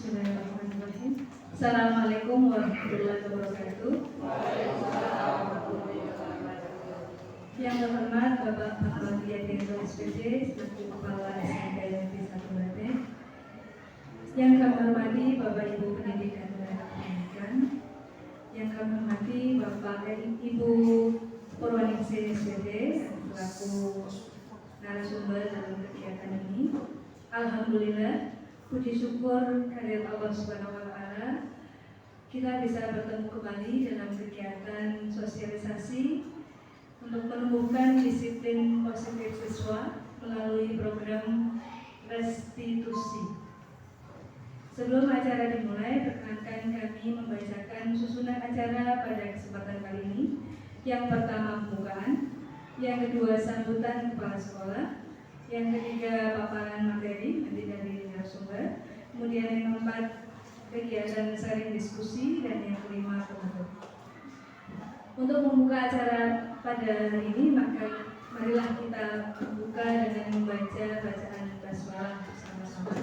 Bismillahirrahmanirrahim. Assalamualaikum warahmatullahi wabarakatuh. Yang terhormat Bapak Pak Direktur SPD selaku Kepala SMK Negeri 1 Klaten. Yang kami hormati Bapak Ibu Pendidikan dan Pendidikan. Yang kami hormati Bapak Ibu Purwaningsih SPD selaku narasumber dalam kegiatan ini. Alhamdulillah, puji syukur kehadirat Allah Subhanahu wa Ta'ala, kita bisa bertemu kembali dalam kegiatan sosialisasi untuk menumbuhkan disiplin positif siswa melalui program restitusi. Sebelum acara dimulai, perkenankan kami membacakan susunan acara pada kesempatan kali ini. Yang pertama pembukaan, yang kedua sambutan kepala sekolah, yang ketiga paparan materi nanti dari narasumber, kemudian yang keempat kegiatan sharing diskusi, dan yang kelima penutup. Untuk membuka acara pada hari ini, maka marilah kita buka dengan membaca bacaan basmalah bersama-sama.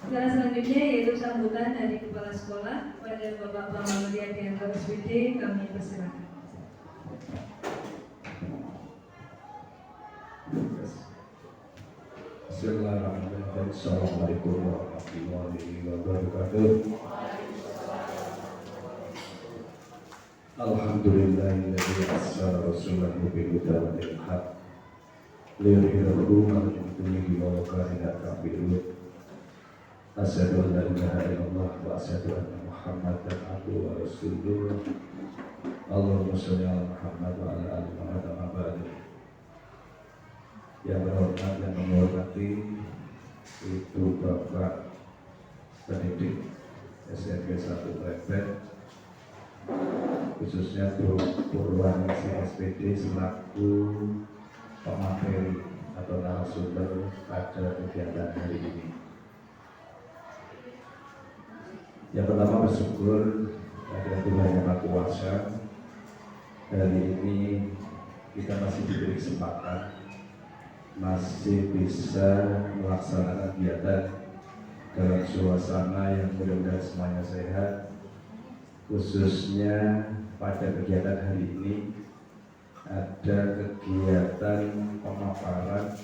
Secara selanjutnya yaitu sambutan dari kepala sekolah pada Bapak Muhammad Yadianto SPD, kami persilakan. Bismillahirrahmanirrahim. Assalamualaikum warahmatullahi wabarakatuh. Alhamdulillahilladzi arsala rasulahu bil huda wa dinil haqq liyudhhirahu 'alal dini wa kana kafirun. Asyhadu an la ilaha illallah wa asyhadu anna Muhammadan abduhu wa rasuluh. Allahumma shalli ala Muhammad wa ala ali Muhammad wa barik. Yang berhormat dan menghormati Ibu Bapak pendidik SMK 1 Klaten, khususnya Bu Purwaningsih SPD selaku pemateri atau narasumber pada kegiatan hari ini. Yang pertama, bersyukur pada Tuhan Yang Maha Kuasa, hari ini kita masih diberi kesempatan, masih bisa melaksanakan kegiatan dalam suasana yang mudah-mudahan semuanya sehat. Khususnya pada kegiatan hari ini ada kegiatan pemaparan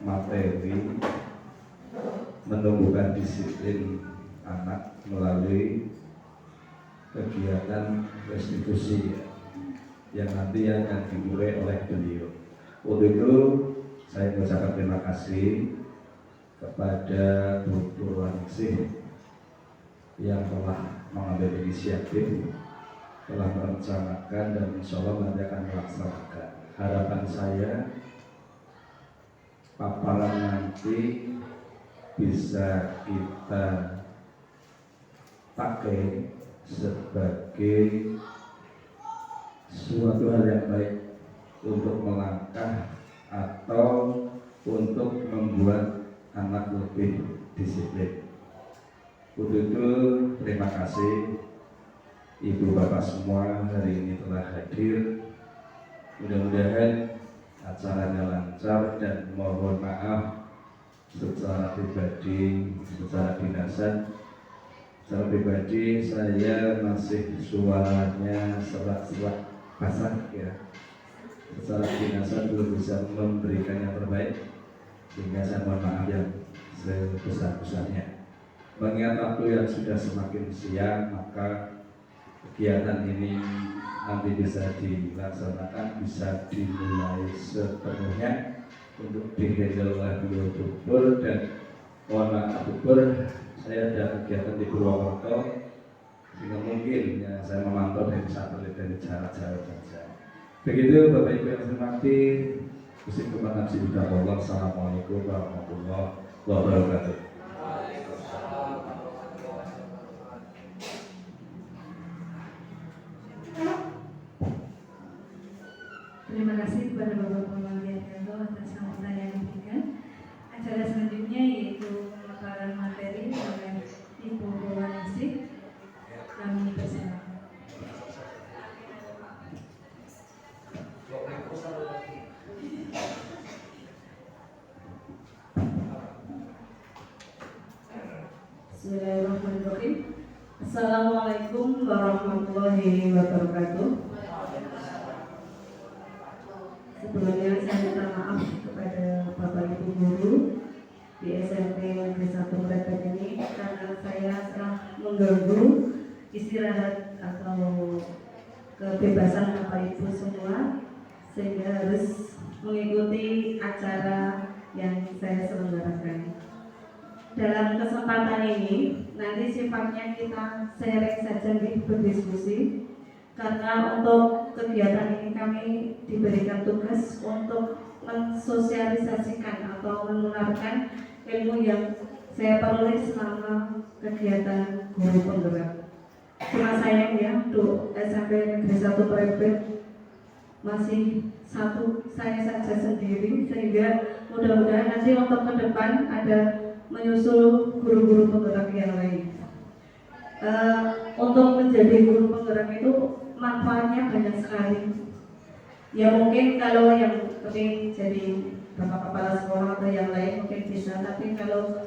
materi menumbuhkan disiplin anak melalui kegiatan restitusi yang nanti akan dimulai oleh beliau. Untuk itu saya mengucapkan terima kasih kepada Bu Purwaningsih yang telah mengambil inisiatif, telah merencanakan, dan insya Allah nanti akan melaksanakan. Harapan saya paparan nanti bisa kita pakai sebagai suatu hal yang baik untuk melangkah atau untuk membuat anak lebih disiplin. Untuk itu terima kasih Ibu Bapak semua hari ini telah hadir. Mudah-mudahan acaranya lancar, dan mohon maaf secara pribadi, secara dinasan. Secara pribadi saya masih suaranya serak-serak basah ya. Secara dinasan belum bisa memberikan yang terbaik, sehingga saya mohon maaf yang sebesar-besarnya. Mengingat waktu yang sudah semakin siang, maka kegiatan ini nanti bisa dilaksanakan, bisa dimulai sepenuhnya untuk dihandle oleh beliau Dubur. Dan mohon maaf Dubur, saya ada kegiatan di Purwokerto sehingga mungkin ya, saya memantau dari satelit dari jarak jauh saja. Begitu Bapak Ibu yang saya hormati, Gusti Kemenang Sididapollah. Assalamualaikum warahmatullahi wabarakatuh. Terima kasih kepada Bapak Pemanggilan Yanto atas sambutan yang diberikan. Acara selanjutnya yaitu pemaparan materi oleh Ibu Bawaningsih. Kami persilakan. Bismillahirrahmanirrahim. Assalamualaikum warahmatullahi wabarakatuh. Sebelumnya saya minta maaf kepada Bapak Ibu guru di SMP Negeri 1 Merebet ini karena saya telah mengganggu istirahat atau kebebasan Bapak Ibu semua sehingga harus mengikuti acara yang saya selenggarakan. Dalam kesempatan ini nanti sifatnya kita sharing saja berdiskusi. Karena untuk kegiatan ini kami diberikan tugas untuk mensosialisasikan atau menularkan ilmu yang saya peroleh selama kegiatan guru penggerak. Cuma sayang ya, untuk SMP Negeri 1 Merebet masih satu saya saja sendiri, sehingga mudah-mudahan nanti untuk ke depan ada menyusul guru-guru penggerak yang lain. Untuk menjadi guru penggerak itu manfaatnya banyak sekali. Ya mungkin kalau yang penting jadi bapak kepala sekolah atau yang lain mungkin bisa, tapi kalau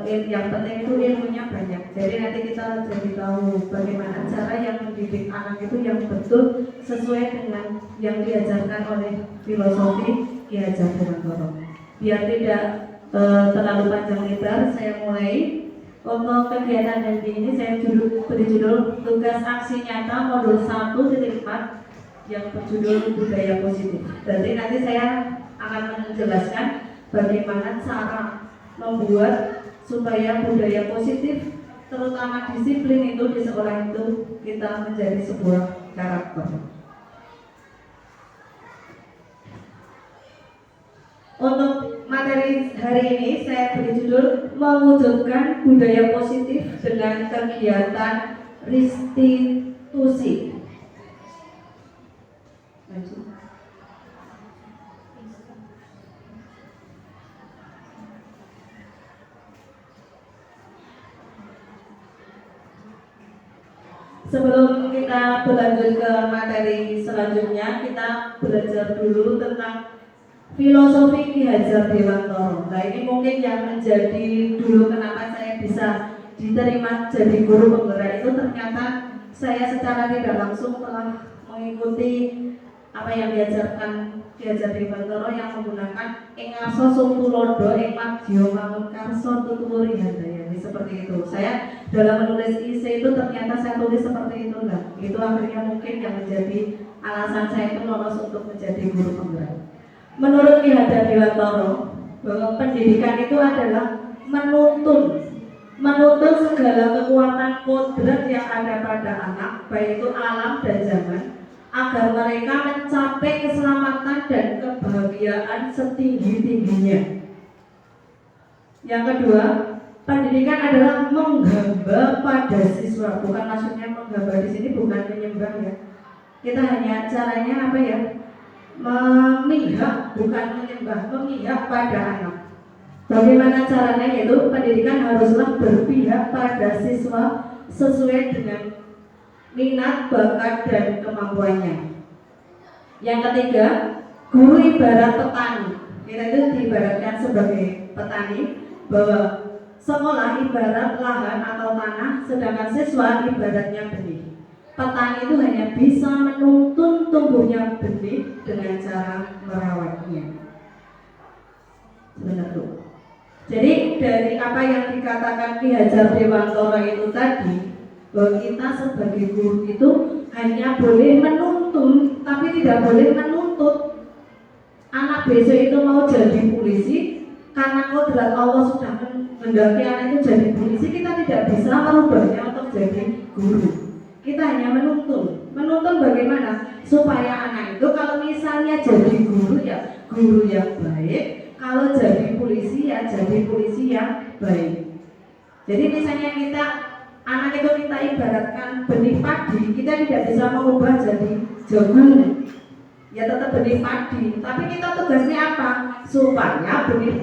yang penting itu ilmunya banyak. Jadi nanti kita jadi tahu bagaimana cara yang mendidik anak itu yang betul sesuai dengan yang diajarkan oleh filosofi Ki Hajar Dewantara. Biar tidak terlalu panjang lebar, saya mulai. Untuk kegiatan hari ini saya beri judul tugas aksi nyata modul 1.4 yang berjudul budaya positif. Jadi nanti saya akan menjelaskan bagaimana cara membuat supaya budaya positif, terutama disiplin itu di sekolah itu kita menjadi sebuah karakter. Untuk materi hari ini saya beri judul mewujudkan budaya positif dengan kegiatan restitusi. Sebelum kita berlanjut ke materi selanjutnya, kita belajar dulu tentang filosofi Ki Hajar Dewantara. Nah ini mungkin yang menjadi dulu kenapa saya bisa diterima jadi guru penggerak itu, ternyata saya secara tidak langsung telah mengikuti apa yang diajarkan Ki Hajar Dewantara yang menggunakan engaso sumtulodo engmagyo mangun karso tuturi handayani, seperti itu. Saya dalam menulis isi itu ternyata saya tulis seperti itu lah. Itu akhirnya mungkin yang menjadi alasan saya itu lolos untuk menjadi guru penggerak. Menurut Ki Hajar Dewantara, bahwa pendidikan itu adalah menuntun segala kekuatan kodrat yang ada pada anak, baik itu alam dan zaman, agar mereka mencapai keselamatan dan kebahagiaan setinggi-tingginya. Yang kedua, pendidikan adalah menghamba pada siswa, bukan maksudnya menghamba di sini bukan menyembah ya. Kita hanya caranya apa ya? Memihak, bukan menyembah, memihak pada anak. Bagaimana caranya? Yaitu pendidikan haruslah berpihak pada siswa sesuai dengan minat, bakat, dan kemampuannya. Yang ketiga, guru ibarat petani. Kita itu diibaratkan sebagai petani, bahwa sekolah ibarat lahan atau tanah, sedangkan siswa ibaratnya benih. Petani itu hanya bisa menuntun tumbuhnya benih dengan cara merawatnya. Benar tuh. Jadi dari apa yang dikatakan Ki Hajar Dewantara itu tadi, bahwa kita sebagai guru itu hanya boleh menuntun tapi tidak boleh menuntut. Anak besok itu mau jadi polisi karena kodrat Allah sudah menghendaki anak itu jadi polisi, kita tidak bisa merubahnya untuk jadi guru. Kita hanya menuntun. Menuntun bagaimana? Supaya anak itu kalau misalnya jadi guru ya guru yang baik, kalau jadi polisi ya jadi polisi yang baik. Jadi misalnya anak itu kita ibaratkan benih padi, kita tidak bisa mengubah jadi jagung. Ya tetap benih padi, tapi kita tugasnya apa? Supaya benih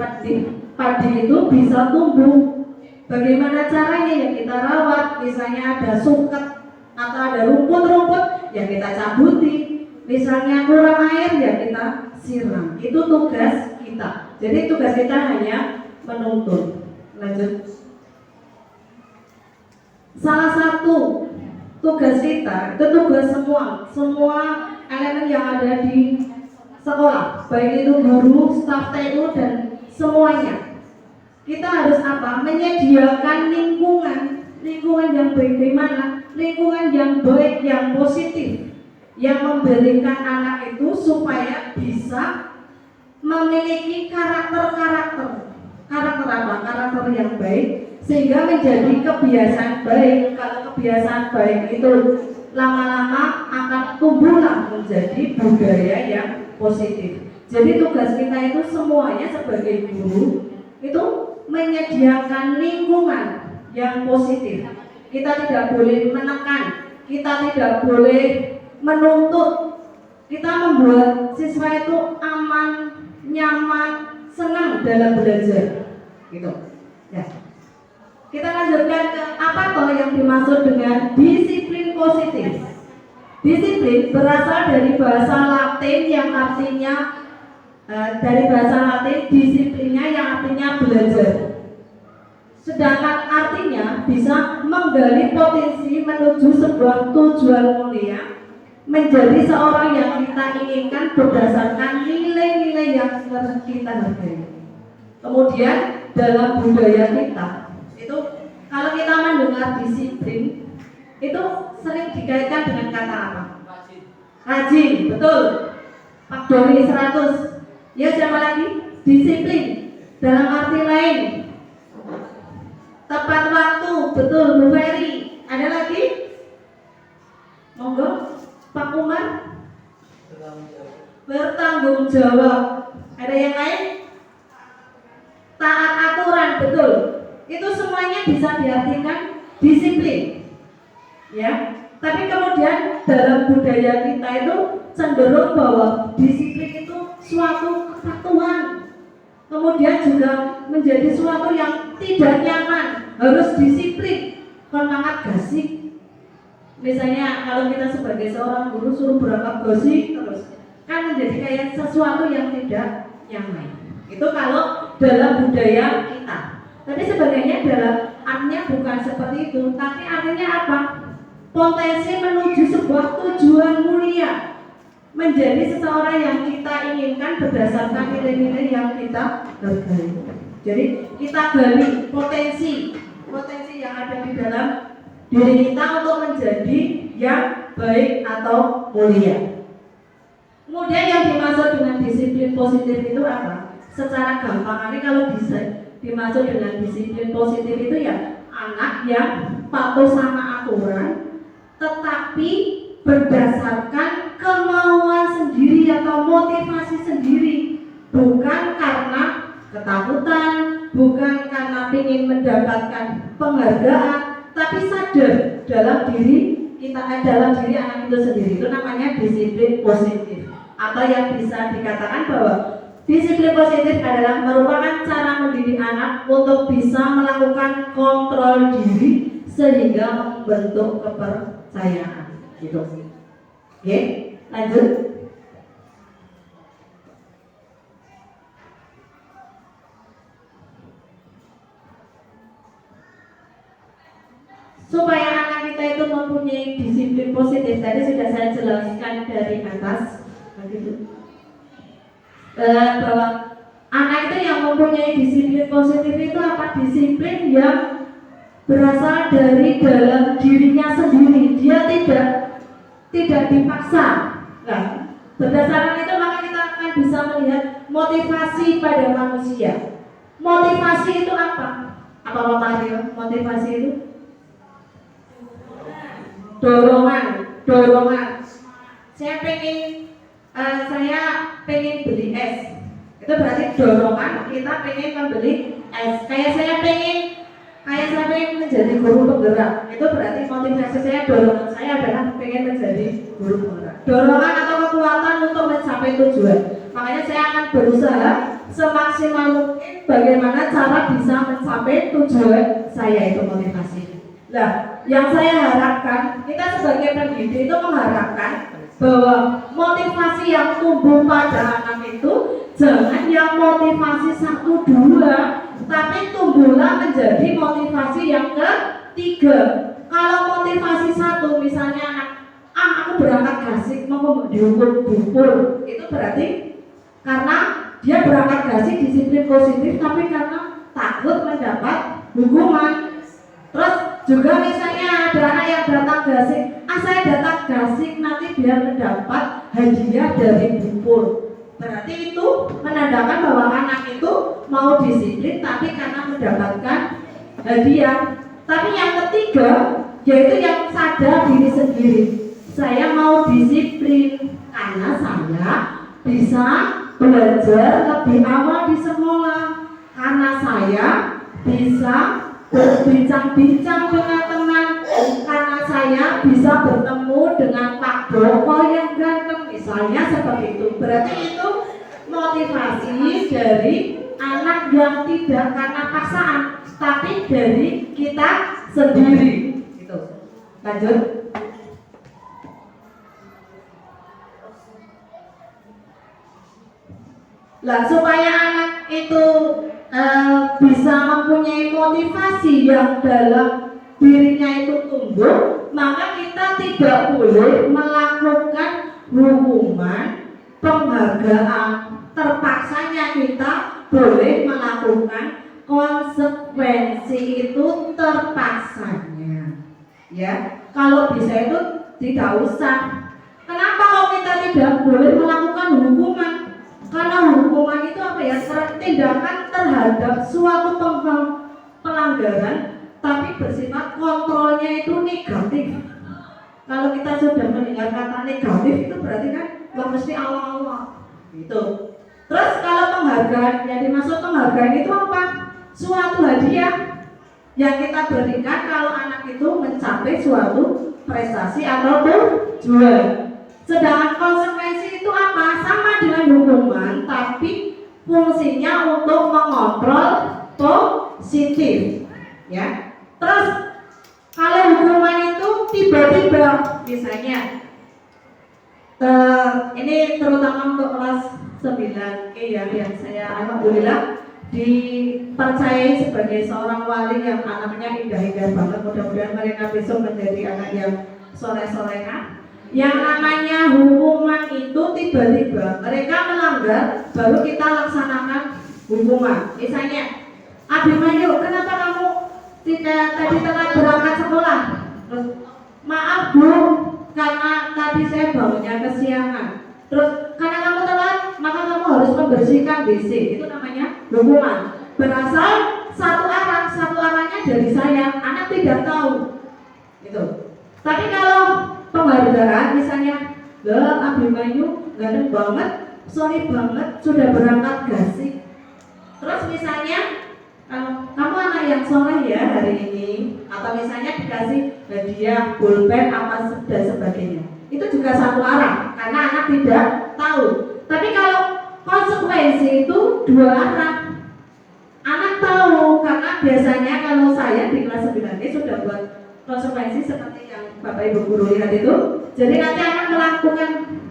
padi itu bisa tumbuh. Bagaimana caranya? Ya kita rawat. Misalnya ada suket atau ada rumput-rumput, ya kita cabuti. Misalnya kurang air, ya kita siram. Itu tugas kita. Jadi tugas kita hanya menuntun. Lanjut. Salah satu tugas kita itu tugas semua elemen yang ada di sekolah, baik itu guru, staf TU dan semuanya. Kita harus apa? Menyediakan lingkungan yang baik. Bagaimana? Lingkungan yang baik, yang positif, yang memberikan anak itu supaya bisa memiliki karakter apa? Karakter yang baik sehingga menjadi kebiasaan baik. Kalau kebiasaan baik itu lama-lama akan tumbuhlah menjadi budaya yang positif. Jadi tugas kita itu semuanya sebagai guru itu menyediakan lingkungan yang positif. Kita tidak boleh menekan, kita tidak boleh menuntut. Kita membuat siswa itu aman, nyaman, senang dalam belajar. Gitu. Ya. Kita lanjutkan ke apa toh yang dimaksud dengan disiplin positif. Disiplin berasal dari bahasa Latin yang artinya disiplinnya yang artinya belajar. Sedangkan artinya bisa menggali potensi menuju sebuah tujuan mulia, menjadi seorang yang kita inginkan berdasarkan nilai-nilai yang kita hargai. Kemudian dalam budaya kita itu kalau kita mendengar disiplin itu sering dikaitkan dengan kata apa? Rajin, betul. Pak Doni 100. Ya, siapa lagi? Disiplin. Dalam arti lain, tepat waktu, betul. Bu Ferry. Ada lagi? Monggo, Pak Umar. Bertanggung jawab. Ada yang lain? Taat aturan, betul. Itu semuanya bisa diartikan disiplin. Ya. Tapi kemudian dalam budaya kita itu cenderung bahwa disiplin itu suatu kesatuan. Kemudian juga menjadi suatu yang tidak nyaman, harus disiplin. Semangat gasik. Misalnya kalau kita sebagai seorang guru suruh berangkat gasik terus, kan menjadi kayak sesuatu yang tidak nyaman. Itu kalau dalam budaya kita. Tapi sebenarnya dalam artinya bukan seperti itu, tapi artinya apa? Potensi menuju sebuah tujuan mulia, menjadi seseorang yang kita inginkan berdasarkan nilai-nilai yang kita hargai. Jadi kita gali potensi yang ada di dalam diri kita untuk menjadi yang baik atau mulia. Kemudian yang dimaksud dengan disiplin positif itu apa? Secara gampang ini kalau bisa dimaksud dengan disiplin positif itu ya anak yang patuh sama aturan tetapi berdasarkan kemauan sendiri atau motivasi sendiri, bukan karena ketakutan, bukan karena ingin mendapatkan penghargaan, tapi sadar dalam diri anak itu sendiri. Itu namanya disiplin positif. Atau yang bisa dikatakan bahwa disiplin positif adalah merupakan cara mendidik anak untuk bisa melakukan kontrol diri sehingga membentuk kepercayaan. Gitu. Oke, lanjut. Supaya anak kita itu mempunyai disiplin positif, tadi sudah saya jelaskan dari atas, bahwa anak itu yang mempunyai disiplin positif itu apa? Disiplin yang berasal dari dalam dirinya sendiri. Dia tidak tidak dipaksa. Nah, berdasarkan itu maka kita akan bisa melihat motivasi pada manusia. Motivasi itu apa? Apa Pak Mario? Motivasi itu dorongan. Saya pengen beli es. Itu berarti dorongan kita pengen membeli es. Kayak saya pengen menjadi guru penggerak. Itu berarti motivasi saya, dorongan saya adalah pengen menjadi guru penggerak. Dorongan atau kekuatan untuk mencapai tujuan. Makanya saya akan berusaha semaksimal mungkin bagaimana cara bisa mencapai tujuan saya, itu motivasi. Nah, yang saya harapkan, kita sebagai pendidik itu mengharapkan bahwa motivasi yang tumbuh pada anak itu jangan yang motivasi 1, 2, tapi tumbuhlah menjadi motivasi yang ketiga. Kalau motivasi 1, misalnya anak, aku berangkat gasik mau dihukum bupur, itu berarti karena dia berangkat gasik disiplin positif, tapi karena takut mendapat hukuman. Terus juga misalnya ada anak yang datang gasik, saya datang gasik nanti biar mendapat hadiah dari bupur. Berarti itu menandakan bahwa anak itu mau disiplin tapi karena mendapatkan hadiah. Tapi yang ketiga, yaitu yang sadar diri sendiri. Saya mau disiplin karena saya bisa belajar lebih awal di sekolah, karena saya bisa berbincang-bincang dengan teman, karena saya bisa bertemu dengan Pak Doko yang ganteng, misalnya seperti itu. Berarti itu motivasi dari anak yang tidak karena paksaan, tapi dari kita sendiri. Gitu. Lanjut. Lah, supaya anak itu bisa mempunyai motivasi yang dalam dirinya itu tumbuh, maka kita tidak boleh melakukan hukuman, penghargaan. Terpaksanya kita boleh melakukan konsekuensi itu terpaksanya. Ya, kalau bisa itu tidak usah. Kenapa kalau kita tidak boleh melakukan hukuman? Karena hukuman itu apa ya? Tindakan terhadap suatu pelanggaran, tapi bersifat kontrolnya itu negatif. Kalau kita sudah mendengar kata negatif itu berarti kan mesti awal-awal gitu. Terus kalau penghargaan, yang dimaksud penghargaan itu apa? Suatu hadiah yang kita berikan kalau anak itu mencapai suatu prestasi atau tujuan. Sedangkan konsekuensi itu apa? Sama dengan hukuman, tapi fungsinya untuk mengontrol positif. Ya. Terus kalau hukuman itu tiba-tiba, misalnya ini terutama untuk kelas 9 ya, yang saya alhamdulillah dipercayai sebagai seorang wali yang anaknya indah-indah banget. Mudah-mudahan mereka besok menjadi anak yang soleh-soleha. Yang namanya hukuman itu tiba-tiba mereka melanggar, baru kita laksanakan hukuman. Misalnya, Abimanyu, kenapa kamu tidak tadi telat berangkat sekolah? Terus, maaf Bu, karena tadi saya bangunnya kesiangan. Terus, karena kamu telat, maka kamu harus membersihkan WC. Itu namanya hukuman. Berasal satu arahnya dari saya, anak tidak tahu. Gitu. Tapi kalau penghargaan misalnya, Abimanyu ganteng banget, sorry banget sudah berangkat gasik. Terus misalnya kamu anak yang soleh ya hari ini, atau misalnya dikasih hadiah pulpen apa dan sebagainya, itu juga satu arah karena anak tidak tahu. Tapi kalau konsekuensi itu 2 arah, anak tahu karena biasanya kalau saya di kelas 9 ini sudah buat konsekuensi seperti yang Bapak Ibu guru lihat itu. Jadi nanti akan melakukan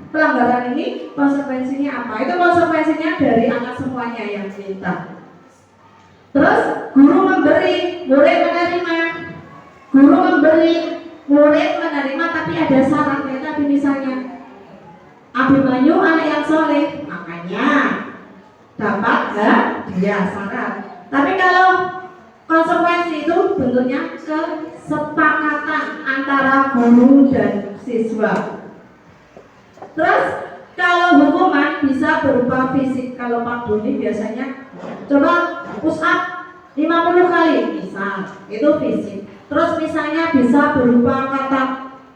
pelanggaran ini, konsekuensinya apa? Itu konsekuensinya dari anak semuanya yang minta. Terus guru memberi, murid menerima. Guru memberi, murid menerima, tapi ada syaratnya tadi. Misalnya Abimanyu anak yang soleh, makanya dapat hadiah syarat. Tapi kalau konsekuensi itu bentuknya kesepakatan antara guru dan siswa. Terus kalau hukuman bisa berupa fisik. Kalau Pak Doni biasanya coba push up 50 kali misal, itu fisik. Terus misalnya bisa berupa kata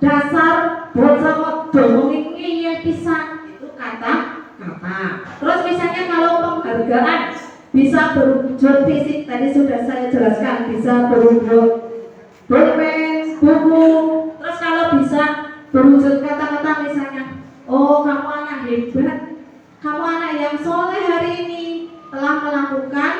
dasar bocah modong ngene pisan, itu kata. Terus misalnya kalau penghargaan bisa berwujud fisik, tadi sudah saya jelaskan, bisa berwujud pulpen, buku. Terus kalau bisa berwujud kata-kata misalnya, oh kamu anak hebat, kamu anak yang soleh hari ini, telah melakukan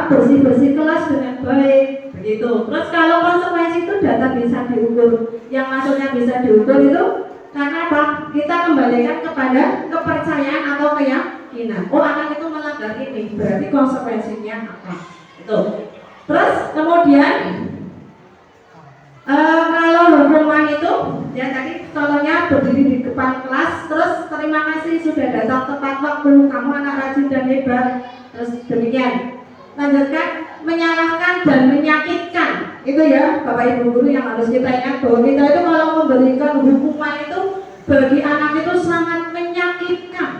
bersih-bersih kelas dengan baik, begitu. Terus kalau konsekuensi itu data bisa diukur, yang maksudnya bisa diukur itu karena apa? Kita kembalikan kepada kepercayaan atau keyakinan. Oh anak itu melanggar ini, berarti konsekuensinya apa? Itu. Terus kemudian kalau hukuman itu, ya tadi contohnya berdiri di depan kelas, terus terima kasih sudah datang tepat waktu, kamu anak rajin dan hebat. Terus demikian. Lanjutkan, menyalahkan dan menyakitkan. Itu ya Bapak Ibu guru yang harus kita ingat, bahwa kita itu kalau memberikan hukuman itu bagi anak itu sangat menyakitkan.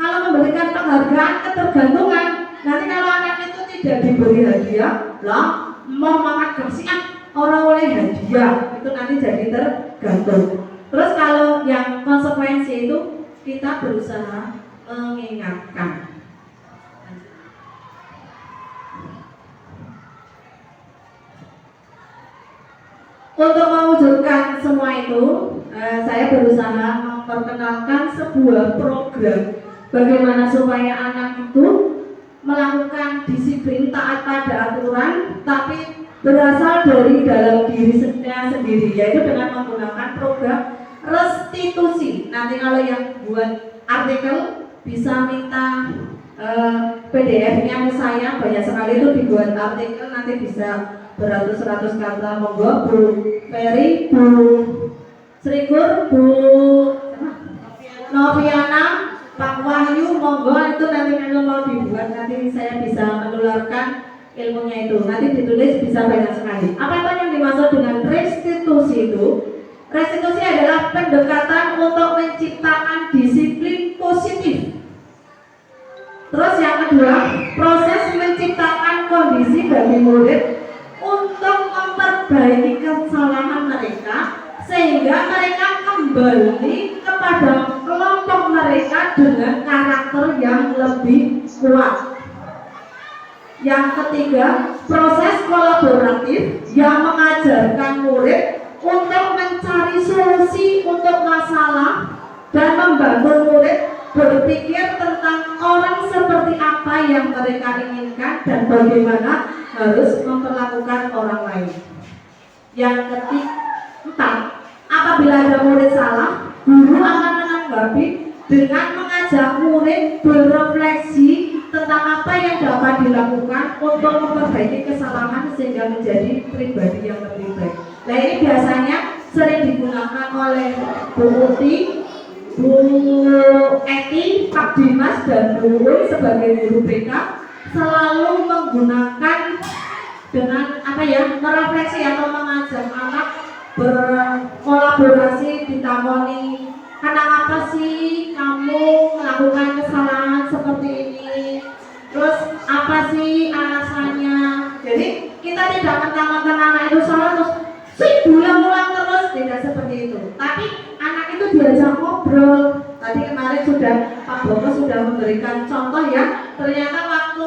Kalau memberikan penghargaan ketergantungan, nanti kalau anak itu tidak diberi hadiah, lah mau makan gasian orang oleh hadiah, itu nanti jadi tergantung. Terus kalau yang konsekuensi itu kita berusaha mengingatkan. Untuk mewujudkan semua itu, saya berusaha memperkenalkan sebuah program bagaimana supaya anak itu melakukan disiplin taat pada aturan, tapi berasal dari dalam diri sendiri, yaitu dengan menggunakan program restitusi. Nanti kalau yang buat artikel bisa minta PDF-nya ke saya, banyak sekali itu dibuat artikel, nanti bisa beratus-ratus kata. Monggo Bu Ferry, Bu Srikur, Bu Noviana, Pak Wahyu, monggo itu nanti kalau mau dibuat, nanti saya bisa menularkan ilmunya itu. Nanti ditulis bisa banyak sekali. Apa yang dimaksud dengan restitusi itu? Restitusi adalah pendekatan untuk menciptakan disiplin positif. Terus yang kedua, proses menciptakan kondisi bagi murid untuk memperbaiki kesalahan mereka sehingga mereka kembali kepada kelompok mereka dengan karakter yang lebih kuat. Yang ketiga, proses kolaboratif yang mengajarkan murid untuk mencari solusi untuk masalah dan membantu murid berpikir tentang orang seperti apa yang mereka inginkan dan bagaimana harus memperlakukan orang lain. Yang keempat, apabila ada murid salah, guru akan menanggapi dengan mengajak murid berefleksi tentang apa yang dapat dilakukan untuk memperbaiki kesalahan sehingga menjadi pribadi yang lebih baik. Nah ini biasanya sering digunakan oleh Bu Uti, Bu Eti, Pak Dimas, dan Bu Uy sebagai guru BK, selalu menggunakan dengan merefleksi atau mengajak anak berkolaborasi, ditamoni, karena apa sih kamu melakukan kesalahan seperti ini, terus apa sih alasannya. Jadi kita tidak mentang-mentang anak itu salah terus diulang-ulang terus, tidak seperti itu. Tapi anak itu diajak ngobrol. Tadi kemarin sudah Pak Boko sudah memberikan contoh ya. Ternyata waktu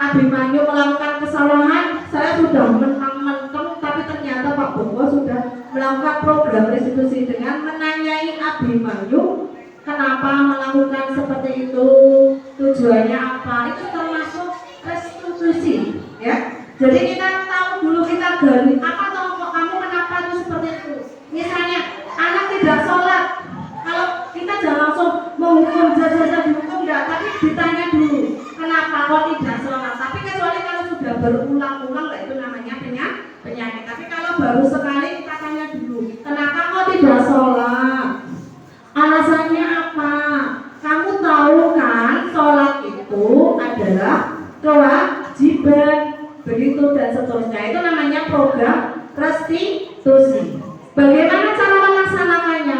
Abimanyu melakukan kesalahan, saya sudah mentang-mentang, tapi ternyata Pak Boko sudah melakukan program restitusi dengan menanyai Abimanyu kenapa melakukan seperti itu, tujuannya apa. Itu termasuk restitusi ya. Jadi kita tahu dulu, kita gali apa tahu kamu kenapa itu seperti itu. Misalnya anak tidak sholat, kalau kita jangan langsung menghukum, saja dihukum enggak, tapi ditanya dulu kenapa kok tidak sholat. Tapi kecuali kalau sudah berulang-ulang, itu namanya penyakit. Tapi kalau baru sekali kita tanya dulu, kenapa kok tidak sholat, alasannya apa. Kamu tahu kan sholat itu adalah kewajiban, begitu dan seterusnya. Itu namanya program restitusi. Bagaimana cara melaksanakannya?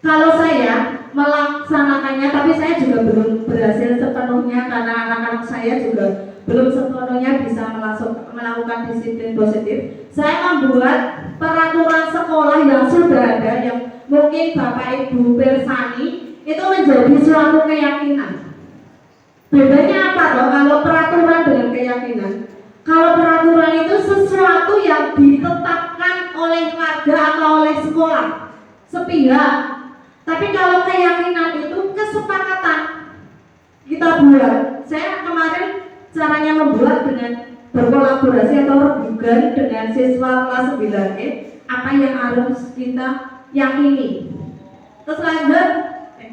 Kalau saya melaksanakannya, tapi saya juga belum berhasil sepenuhnya karena anak-anak saya juga belum sepenuhnya bisa melakukan disiplin positif. Saya membuat peraturan sekolah yang sudah ada, yang mungkin Bapak Ibu bersani itu menjadi suatu keyakinan. Bedanya apa toh kalau peraturan dengan keyakinan? Kalau peraturan itu sesuatu yang ditetapkan oleh warga atau oleh sekolah sepihak. Tapi kalau keyakinan itu kesepakatan kita buat. Saya kemarin caranya membuat dengan berkolaborasi atau rebukan dengan siswa kelas 9E apa yang harus kita yakini. Terus lanjut,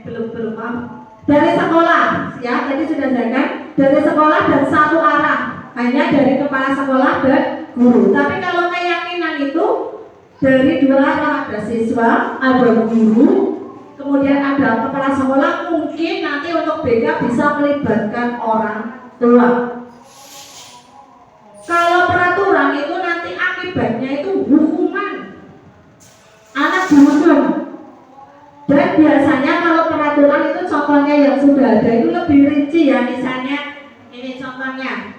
belum maaf. Dari sekolah, ya tadi sudah saya kan, dari sekolah dan satu arah, hanya dari kepala sekolah dan guru. Tapi kalau keyakinan itu dari dua arah, ada siswa, ada guru, kemudian ada kepala sekolah, mungkin nanti untuk BK bisa melibatkan orang tua. Kalau peraturan itu nanti akibatnya itu hukuman, anak dihukum. Dan biasanya kalau peraturan itu contohnya yang sudah ada itu lebih rinci ya. Misalnya ini contohnya,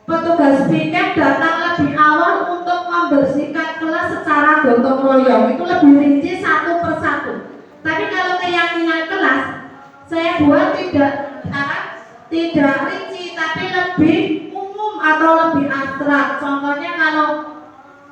petugas piket datang lebih awal untuk membersihkan kelas secara gotong royong. Itu lebih rinci satu persatu. Tapi kalau keyakinan kelas saya buat tidak rinci tapi lebih umum atau lebih abstrak. Contohnya kalau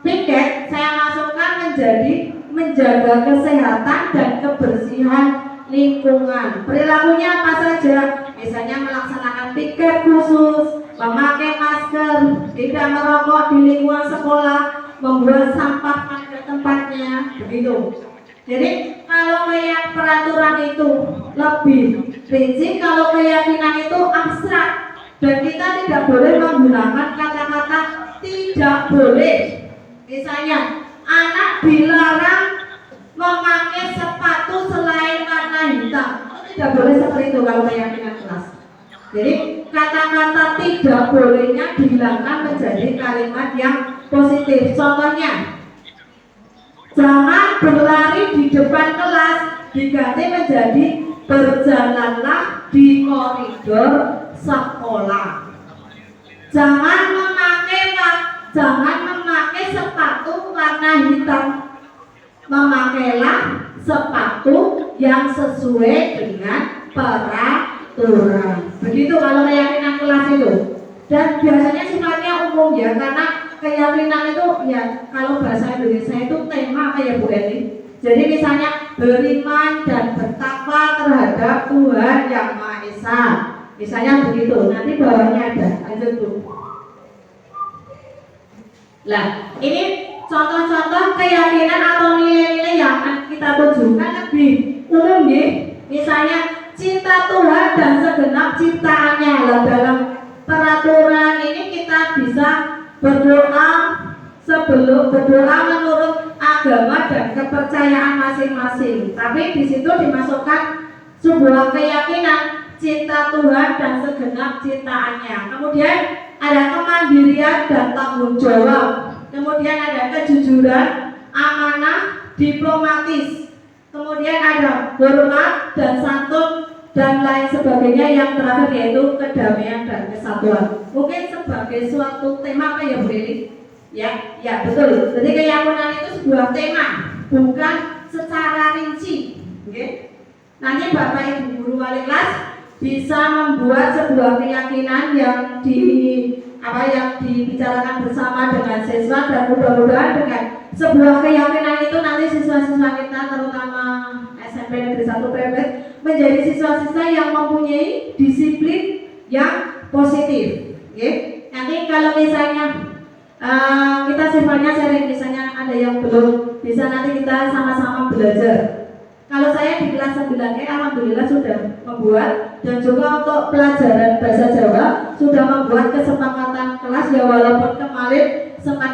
piket saya masukkan menjadi menjaga kesehatan dan kebersihan lingkungan. Perilakunya apa saja? Misalnya melaksanakan piket khusus, memakai masker, tidak merokok di lingkungan sekolah, membuat sampah pada tempatnya, begitu. Jadi kalau kayak peraturan itu lebih rinci, kalau keyakinan itu abstrak, dan kita tidak boleh menggunakan kata-kata tidak boleh. Misalnya anak dilarang memakai sepatu selain warna hitam, tidak boleh seperti itu kalau keyakinan kelas. Jadi kata-kata tidak bolehnya dihilangkan menjadi kalimat yang positif. Contohnya, jangan berlari di depan kelas, diganti menjadi berjalanlah di koridor sekolah. Jangan memakai sepatu warna hitam, memakailah sepatu yang sesuai dengan peraturan. Begitu kalau keyakinan kelas itu. Dan biasanya sifatnya umum ya, karena keyakinan itu ya kalau bahasa Indonesia itu tema kayak Bu Eni. Jadi misalnya beriman dan bertakwa terhadap Tuhan Yang Maha Esa. Misalnya begitu. Nanti bawahnya ada. Lanjut Bu. Nah, ini contoh-contoh keyakinan atau nilai-nilai yang akan kita tunjukkan lebih umum nih. Misalnya cinta Tuhan dan segenap ciptaannya. Lah dalam peraturan ini kita bisa berdoa sebelum berdoa menurut agama dan kepercayaan masing-masing. Tapi di situ dimasukkan sebuah keyakinan cinta Tuhan dan segenap ciptaannya. Kemudian ada kemandirian dan tanggung jawab. Kemudian ada kejujuran, amanah, diplomatis. Kemudian ada hormat dan santun dan lain sebagainya. Yang terakhir yaitu kedamaian dan kesatuan. Mungkin sebagai suatu tema apa ya Bu Lili? Ya betul. Jadi keyakinan itu sebuah tema, bukan secara rinci. Oke? Nanti Bapak Ibu guru wali kelas bisa membuat sebuah keyakinan yang dibicarakan bersama dengan siswa, dan mudah-mudahan dengan sebuah keyakinan itu nanti siswa-siswa kita terutama SMP Negeri 1 Prebet menjadi siswa-siswa yang mempunyai disiplin yang positif. Nanti kalau misalnya kita sifatnya sharing, misalnya ada yang belum bisa, nanti kita sama-sama belajar. Kalau saya di kelas 9E alhamdulillah sudah membuat, dan juga untuk pelajaran bahasa Jawa sudah membuat kesepakatan kelas ya, walaupun kemarin sempat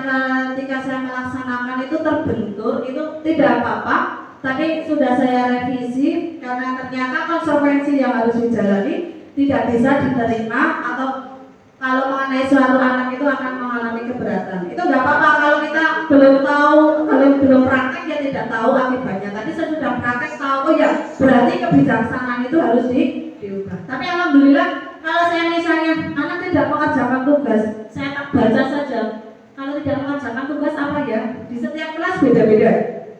ketika saya melaksanakan itu terbentur, itu tidak apa-apa, tapi sudah saya revisi karena ternyata konsekuensi yang harus dijalani tidak bisa diterima, atau kalau mengenai suatu anak itu akan mengalami keberatan. Itu nggak apa-apa kalau kita belum tahu, kalau belum praktek ya tidak tahu akibatnya. kebijaksanaan itu harus diubah. Tapi alhamdulillah kalau saya misalnya anak tidak mengerjakan tugas, saya tak baca saja. Kalau tidak mengerjakan tugas apa ya? Di setiap kelas beda-beda.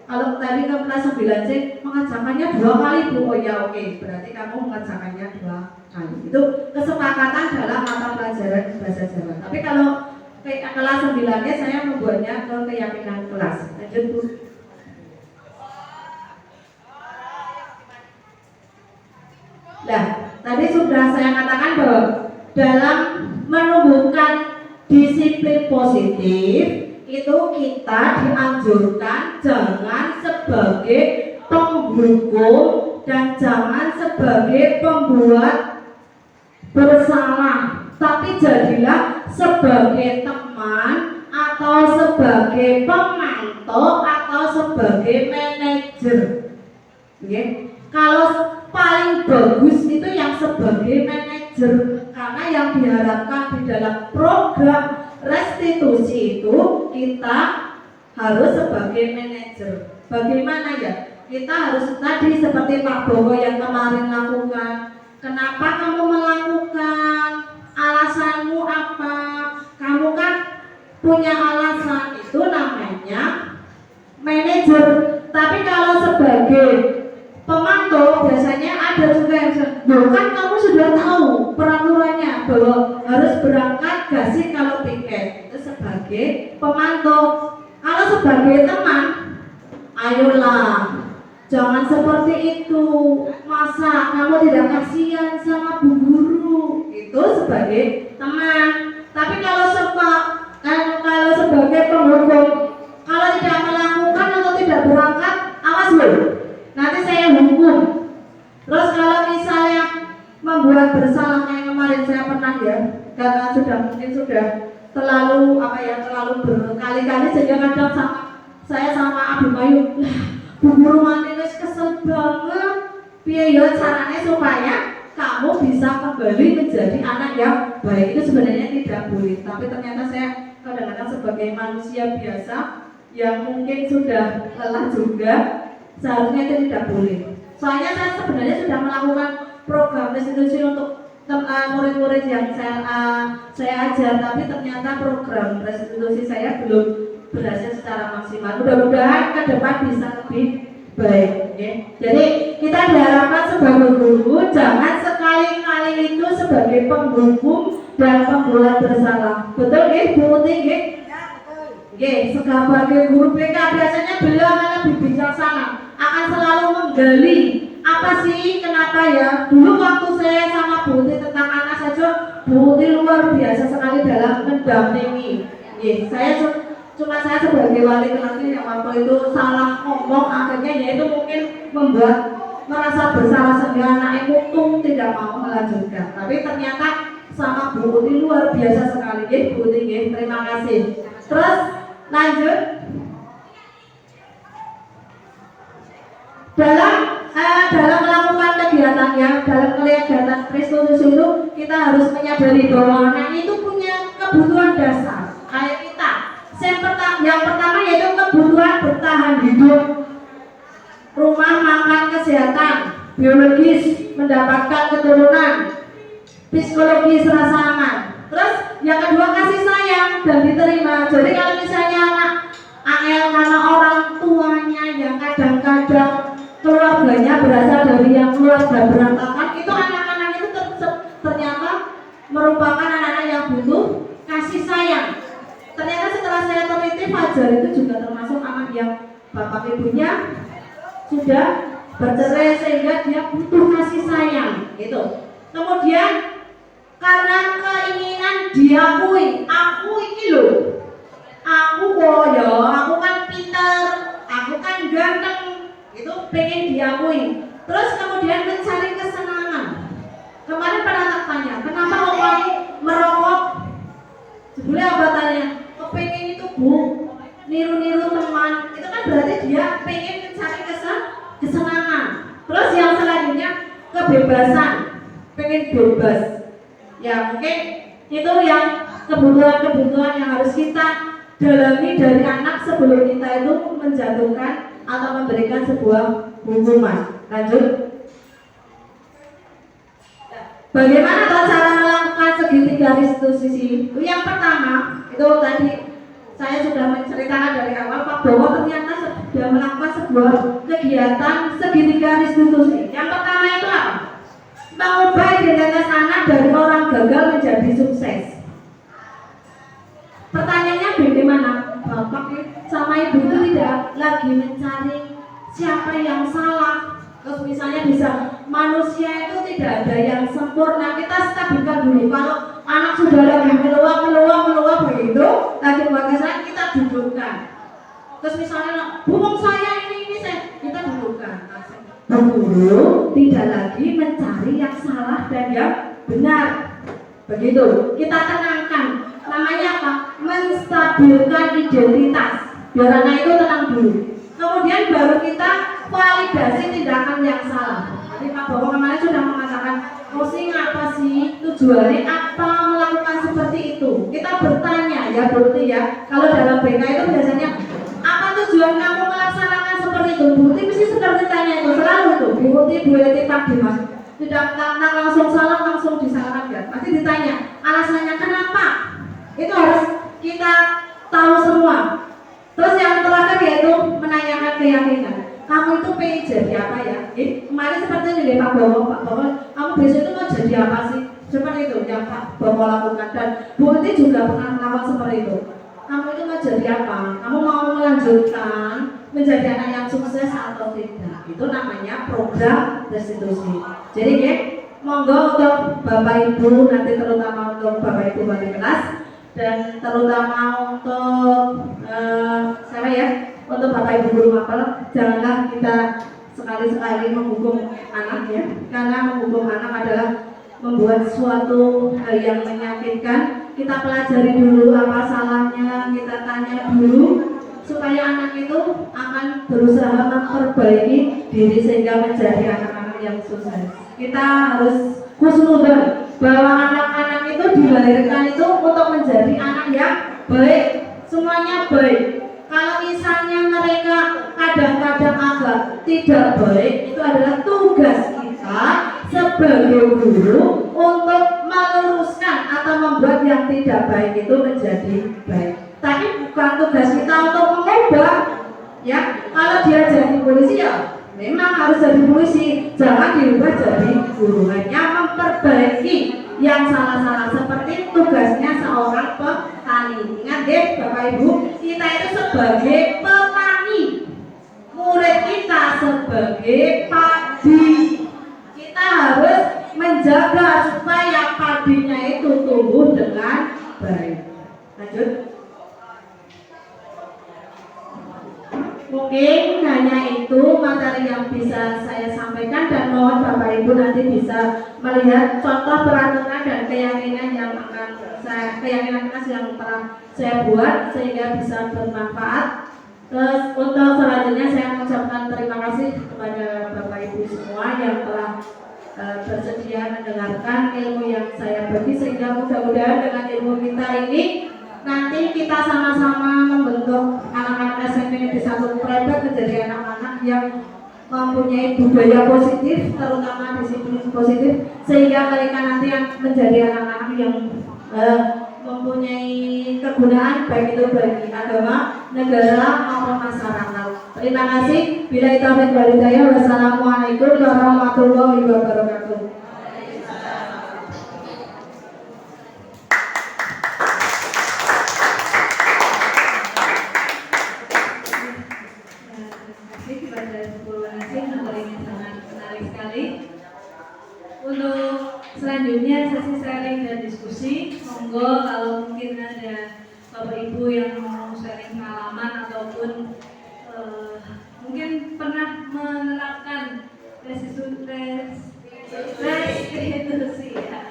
Kalau tadi ke kelas 9C mengerjakannya 2 kali Bu, oh ya oke, berarti kamu mengerjakannya 2 kali. Itu kesepakatan dalam mata pelajaran bahasa Jawa. Tapi kalau kelas 9C saya membuatnya ke keyakinan kelas. Lanjut Bu. Nah, tadi sudah saya katakan bahwa dalam menumbuhkan disiplin positif itu kita dianjurkan jangan sebagai penghukum dan jangan sebagai pembuat bersalah, tapi jadilah sebagai teman atau sebagai pemantau atau sebagai manajer. Okay? Kalau paling bagus itu yang sebagai manajer, karena yang diharapkan di dalam program restitusi itu kita harus sebagai manajer. Bagaimana ya? Kita harus tadi seperti Pak Bowo yang kemarin lakukan. Kenapa kamu melakukan? Alasanmu apa? Kamu kan punya alasan, itu namanya manajer. Tapi kalau sebagai pemantau biasanya ada juga yang kan kamu sudah tahu peraturannya bahwa harus berangkat gak sih kalau piket. Itu sebagai pemantau. Kalau sebagai teman, ayolah jangan seperti itu. Masa kamu tidak kasihan sama Bu Guru? Itu sebagai teman. Tapi kalau sebagai penghukum, kalau tidak melakukan atau tidak berangkat, awas loh, nanti saya hukum. Terus kalau misalnya membuat bersalah kayak kemarin saya pernah ya, karena mungkin sudah terlalu berkali-kali sehingga kadang saya sama Abimayu, Bu Guru mati wis kesel banget. Piye ya caranya supaya kamu bisa kembali menjadi anak yang baik. Itu sebenarnya tidak boleh, tapi ternyata saya kadang-kadang sebagai manusia biasa yang mungkin sudah lelah juga, seharusnya itu tidak boleh. Soalnya saya sebenarnya sudah melakukan program restitusi untuk murid-murid yang saya ajar, tapi ternyata program restitusi saya belum berhasil secara maksimal. Mudah-mudahan ke depan bisa lebih baik. Okay? Jadi kita diharapkan sebagai guru jangan sekali-kali itu sebagai penghukum dan pembuat bersalah. Betul nggih, Bu Uti nggih? Sebagai guru BK biasanya beliau akan lebih bijaksana, akan selalu menggali apa sih kenapa ya. Dulu waktu saya sama Bu Uti tentang anak saja, Bu Uti luar biasa sekali dalam mendampingi. Saya sebagai wali kelasnya yang waktu itu salah ngomong, akhirnya yaitu mungkin membuat merasa bersalah sehingga anak itu tidak mau melanjutkan. Tapi ternyata sama Bu Uti luar biasa sekali. Bu Uti, terima kasih. Terus lanjut dalam melakukan kegiatannya, dalam kegiatan restitusi itu kita harus menyadari bahwa anak itu punya kebutuhan dasar kayak kita. Yang pertama yaitu kebutuhan bertahan hidup, rumah, makan, kesehatan, biologis, mendapatkan keturunan, psikologis, rasa aman. Terus yang kedua kasih sayang dan diterima. Jadi kalau misalnya anak karena orang tuanya yang kadang-kadang keluarganya berasal dari yang keluarga berantakan, itu anak-anak itu ternyata merupakan anak-anak yang butuh kasih sayang. Ternyata setelah saya teliti, Fajar itu juga termasuk anak yang bapak ibunya sudah bercerai sehingga dia butuh kasih sayang gitu. Kemudian karena keinginan diakui, aku ini loh, aku kan pintar, aku kan ganteng, itu pengen diakui. Terus kemudian mencari kesenangan. Kemarin pernah tak tanya, kenapa orang merokok? Sebenarnya apa tanya? Kepengen itu Bu, niru-niru teman. Itu kan berarti dia pengen mencari kesenangan. Terus yang selanjutnya kebebasan, pengen bebas. Ya mungkin itu yang kebutuhan-kebutuhan yang harus kita dalami dari anak sebelum kita itu menjatuhkan atau memberikan sebuah hukuman. Lanjut. Bagaimana cara melakukan segitiga restitusi? Yang pertama, itu tadi saya sudah menceritakan dari awal, Pak Bowo ternyata sudah melakukan sebuah kegiatan segitiga restitusi. Yang pertama itu apa? Mengubah identitas anak dari orang gagal menjadi sukses. Pertanyaannya bagaimana? Bapak sama ibu itu tidak lagi mencari siapa yang salah. Terus misalnya bisa, manusia itu tidak ada yang sempurna. Kita stabilkan dulu. Kalau anak sudah lagi meluap begitu, lagi buat kesalahan, kita dudukkan. Terus misalnya, bumung saya ini kita dudukkan. Guru tidak lagi mencari yang salah dan yang benar. Begitu, kita tenangkan. Namanya apa? Menstabilkan identitas. Biar anak itu tenang dulu. Kemudian baru kita validasi tindakan yang salah. Tadi Pak Bowo kemarin sudah mengatakan, Rosi apa sih tujuannya, apa melakukan seperti itu? Kita bertanya ya Bukti ya. Kalau dalam BK itu biasanya, apa tujuan kamu melaksanakan seperti itu? Bukti mesti seperti tanya itu selalu tuh. Bukti Bu Eti Pak Dimas. Tidak langsung salah langsung disalahkan ya. Pasti ditanya alasannya kenapa. Itu harus kita tahu semua. Terus yang terakhir yaitu menanyakan keyakinan. Kamu itu pengen jadi apa ya? Kemarin seperti ini Pak Bowo, kamu besok itu mau jadi apa sih? Seperti itu yang Pak Bowo lakukan dan Bu Eti juga pernah melakukan seperti itu. Kamu itu mau jadi apa? Kamu mau melanjutkan menjadi anak yang sukses atau tidak? Itu namanya program restitusi. Jadi ya, monggo untuk Bapak Ibu nanti terutama untuk Bapak Ibu wali kelas dan terutama untuk saya ya, untuk Bapak Ibu guru mapel, janganlah kita sekali-sekali menghukum anak ya, karena menghukum anak adalah membuat suatu hal yang menyakitkan. Kita pelajari dulu apa salahnya, kita tanya dulu supaya anak itu akan berusaha memperbaiki diri sehingga menjadi anak-anak yang sukses. Kita harus husnudzon bahwa anak-anak itu dilahirkan itu untuk menjadi anak yang baik, semuanya baik. Kalau misalnya mereka kadang-kadang agak tidak baik, itu adalah tugas kita sebagai guru untuk meluruskan atau membuat yang tidak baik itu menjadi baik. Tapi bukan tugas kita untuk mengubah. Ya, kalau dia jadi polisi ya memang harus jadi polisi, jangan diubah jadi guru. Hanya memperbaiki yang salah-salah seperti tugasnya seorang petani. Ingat deh Bapak Ibu, kita itu sebagai petani, murid kita sebagai padi. Kita harus menjaga supaya padinya itu tumbuh dengan baik. Lanjut. Mungkin hanya itu materi yang bisa saya sampaikan dan mohon Bapak Ibu nanti bisa melihat contoh peraturan dan keyakinan yang keyakinan yang telah saya buat sehingga bisa bermanfaat. Terus untuk selanjutnya saya mengucapkan terima kasih kepada Bapak Ibu semua yang telah bersedia mendengarkan ilmu yang saya bagi, sehingga mudah-mudahan dengan ilmu kita ini nanti kita sama-sama membentuk anak-anak SMP Negeri 1 Prepet menjadi anak-anak yang mempunyai budaya positif, terutama disiplin positif, sehingga mereka nanti menjadi anak-anak yang mempunyai kegunaan baik itu bagi agama, negara maupun masyarakat. Terima kasih. Bila taufiq wal hidayah. Wassalamualaikum warahmatullahi wabarakatuh. Untuk selanjutnya sesi sharing dan diskusi, monggo kalau mungkin ada Bapak Ibu yang mau sharing pengalaman ataupun mungkin pernah menerapkan restitusi ya.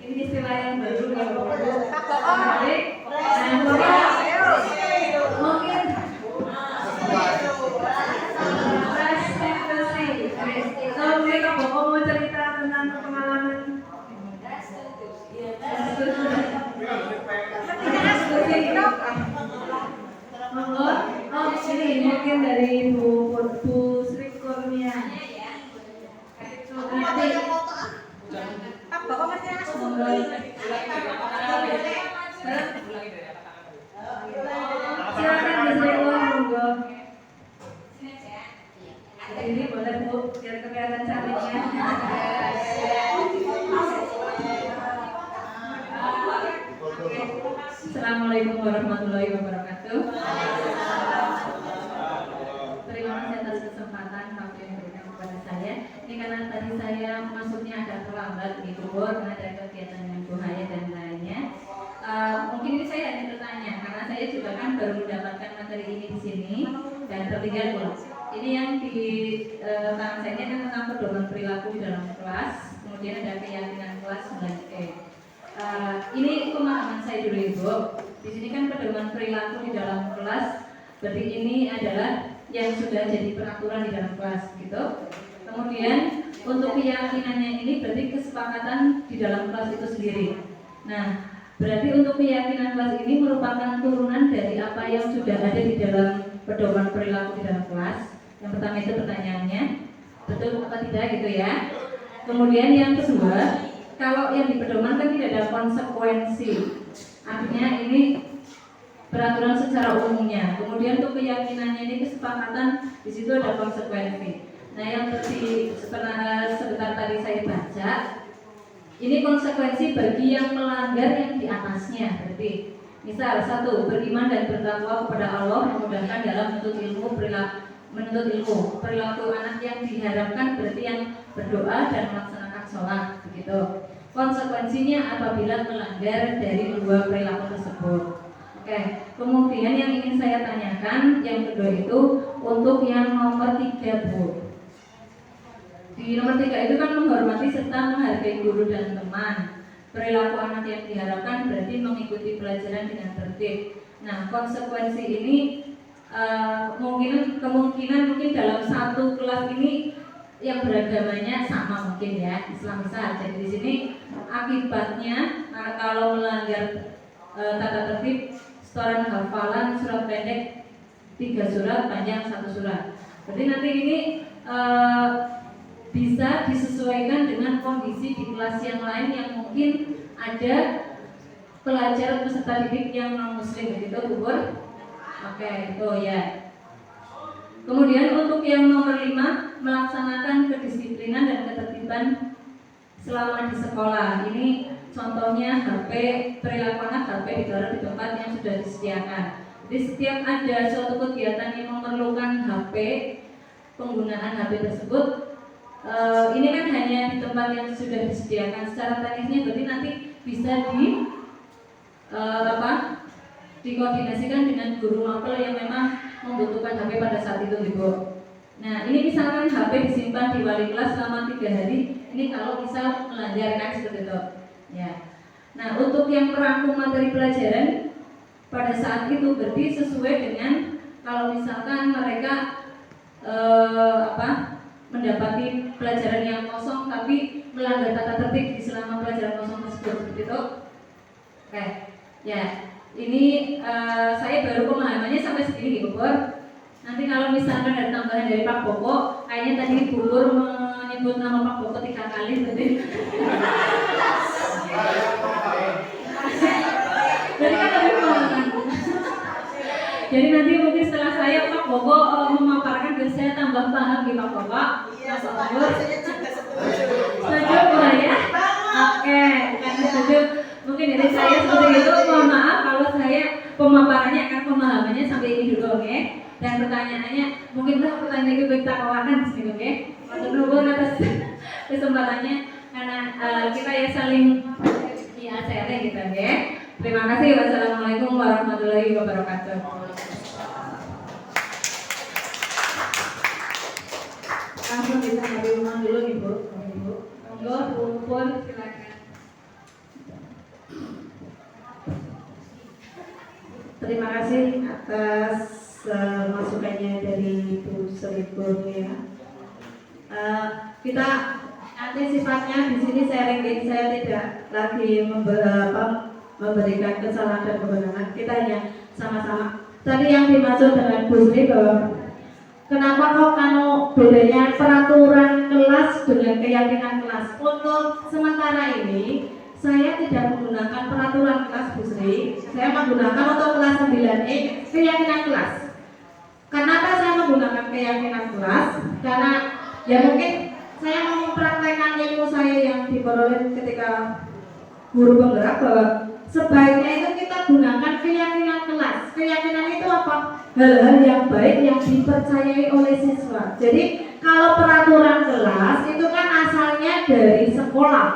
Ini istilah yang baru kalau menarik. Mungkin kalau mereka mau cerita tentang pengalaman ini mungkin dari Bu Sri Kurnia. biar kelihatan cantiknya. Assalamualaikum warahmatullahi wabarakatuh. Terima kasih atas kesempatan waktu yang diberikan kepada saya. Ini karena tadi saya masuknya agak terlambat di Bogor karena ada kegiatan dengan Bu Haya dan lainnya. Mungkin ini saya ada bertanya karena saya juga kan baru mendapatkan materi ini di sini dan tertinggal pula. Ini yang di tangan saya kan tentang pedoman perilaku di dalam kelas, kemudian ada keyakinan kelas 9E. Ini pemahaman saya dulu Ibu. Di sini kan pedoman perilaku di dalam kelas, berarti ini adalah yang sudah jadi peraturan di dalam kelas, gitu. Kemudian untuk keyakinannya ini berarti kesepakatan di dalam kelas itu sendiri. Nah, berarti untuk keyakinan kelas ini merupakan turunan dari apa yang sudah ada di dalam pedoman perilaku di dalam kelas. Yang pertama itu pertanyaannya, betul apa tidak gitu ya. Kemudian yang kedua, kalau yang di pedoman kan tidak ada konsekuensi, artinya ini peraturan secara umumnya. Kemudian untuk keyakinannya ini kesepakatan, di situ ada konsekuensi. Nah yang sebentar tadi saya baca, ini konsekuensi bagi yang melanggar yang di atasnya. Berarti misal 1, beriman dan bertakwa kepada Allah memudahkan dalam menuntut ilmu. Perilaku anak yang diharapkan berarti yang berdoa dan melaksanakan sholat, begitu. Konsekuensinya apabila melanggar dari 2 perilaku tersebut. Oke, kemudian yang ingin saya tanyakan yang kedua itu untuk yang nomor 3 Bu. Di nomor 3 itu kan menghormati serta menghargai guru dan teman. Perilaku anak yang diharapkan berarti mengikuti pelajaran dengan tertib. Nah, konsekuensi ini kemungkinan mungkin dalam satu kelas ini yang beragamanya sama mungkin ya, Islam misal. Jadi di sini akibatnya kalau melanggar tata tertib setoran hafalan surat pendek 3 surat, panjang 1 surat. Berarti nanti ini bisa disesuaikan dengan kondisi di kelas yang lain yang mungkin ada pelajar peserta didik yang non muslim, begitu Bu Pur? Oke, itu ya. Kemudian untuk yang nomor 5, melaksanakan kedisiplinan dan ketertiban selama di sekolah. Ini contohnya HP, perilaku anak HP ditaruh di tempat yang sudah disediakan. Jadi setiap ada suatu kegiatan yang memerlukan HP, penggunaan HP tersebut ini kan hanya di tempat yang sudah disediakan. Secara teknisnya berarti nanti bisa dikoordinasikan dengan guru mapel yang memang membutuhkan HP pada saat itu Ibu. Nah ini misalkan HP disimpan di wali kelas selama 3 hari, ini kalau bisa melanggar seperti itu ya. Nah untuk yang merangkum materi pelajaran pada saat itu berarti sesuai dengan kalau misalkan mereka mendapati pelajaran yang kosong tapi melanggar tata tertib di selama pelajaran kosong tersebut, seperti itu. Oke ya. Ini saya baru pemahamannya sampai segini Bu Pur. Nanti kalau misalkan ada tambahan dari Pak Boko, kayaknya tadi Bu Pur menyebut nama Pak Boko 3 kali berarti. Jadi kan lebih pemahaman. Jadi nanti mungkin setelah saya Pak Boko memaparkan, biar saya tambah paham di Pak Boko. Mas Boko. Setuju Bu ya? Oke, karena setuju. Mungkin dari saya seperti itu, mohon maaf kalau saya pemaparannya akan pemahamannya sampai ini dulu, oke? Dan pertanyaannya, mungkinlah pertanyaan itu kita kawakan di sini, oke? Untuk nuwun atas kesempatannya, karena kita ya saling share gitu, oke? Terima kasih. Wassalamualaikum warahmatullahi wabarakatuh. Langsung bisa dari rumah dulu Ibu. Monggo Bu Pur, silakan. Terima kasih atas masukannya dari Bu Seripur ya. Kita nanti sifatnya di sini sharing, saya tidak lagi memberikan kesalahan dan kebenaran. Kita hanya sama-sama. Tadi yang dimaksud dengan Bu Sri bahwa kenapa kok kalau bedanya peraturan kelas dengan keyakinan kelas. Untuk sementara ini saya tidak menggunakan peraturan kelas Bu Sri, saya menggunakan untuk kelas 9E keyakinan kelas. Kenapa saya menggunakan keyakinan kelas? Karena Ya mungkin saya mau mempraktekkan ilmu saya yang diperoleh ketika guru penggerak bahwa sebaiknya itu kita gunakan keyakinan kelas. Keyakinan itu apa? Hal-hal yang baik yang dipercayai oleh siswa. Jadi kalau peraturan kelas itu kan asalnya dari sekolah,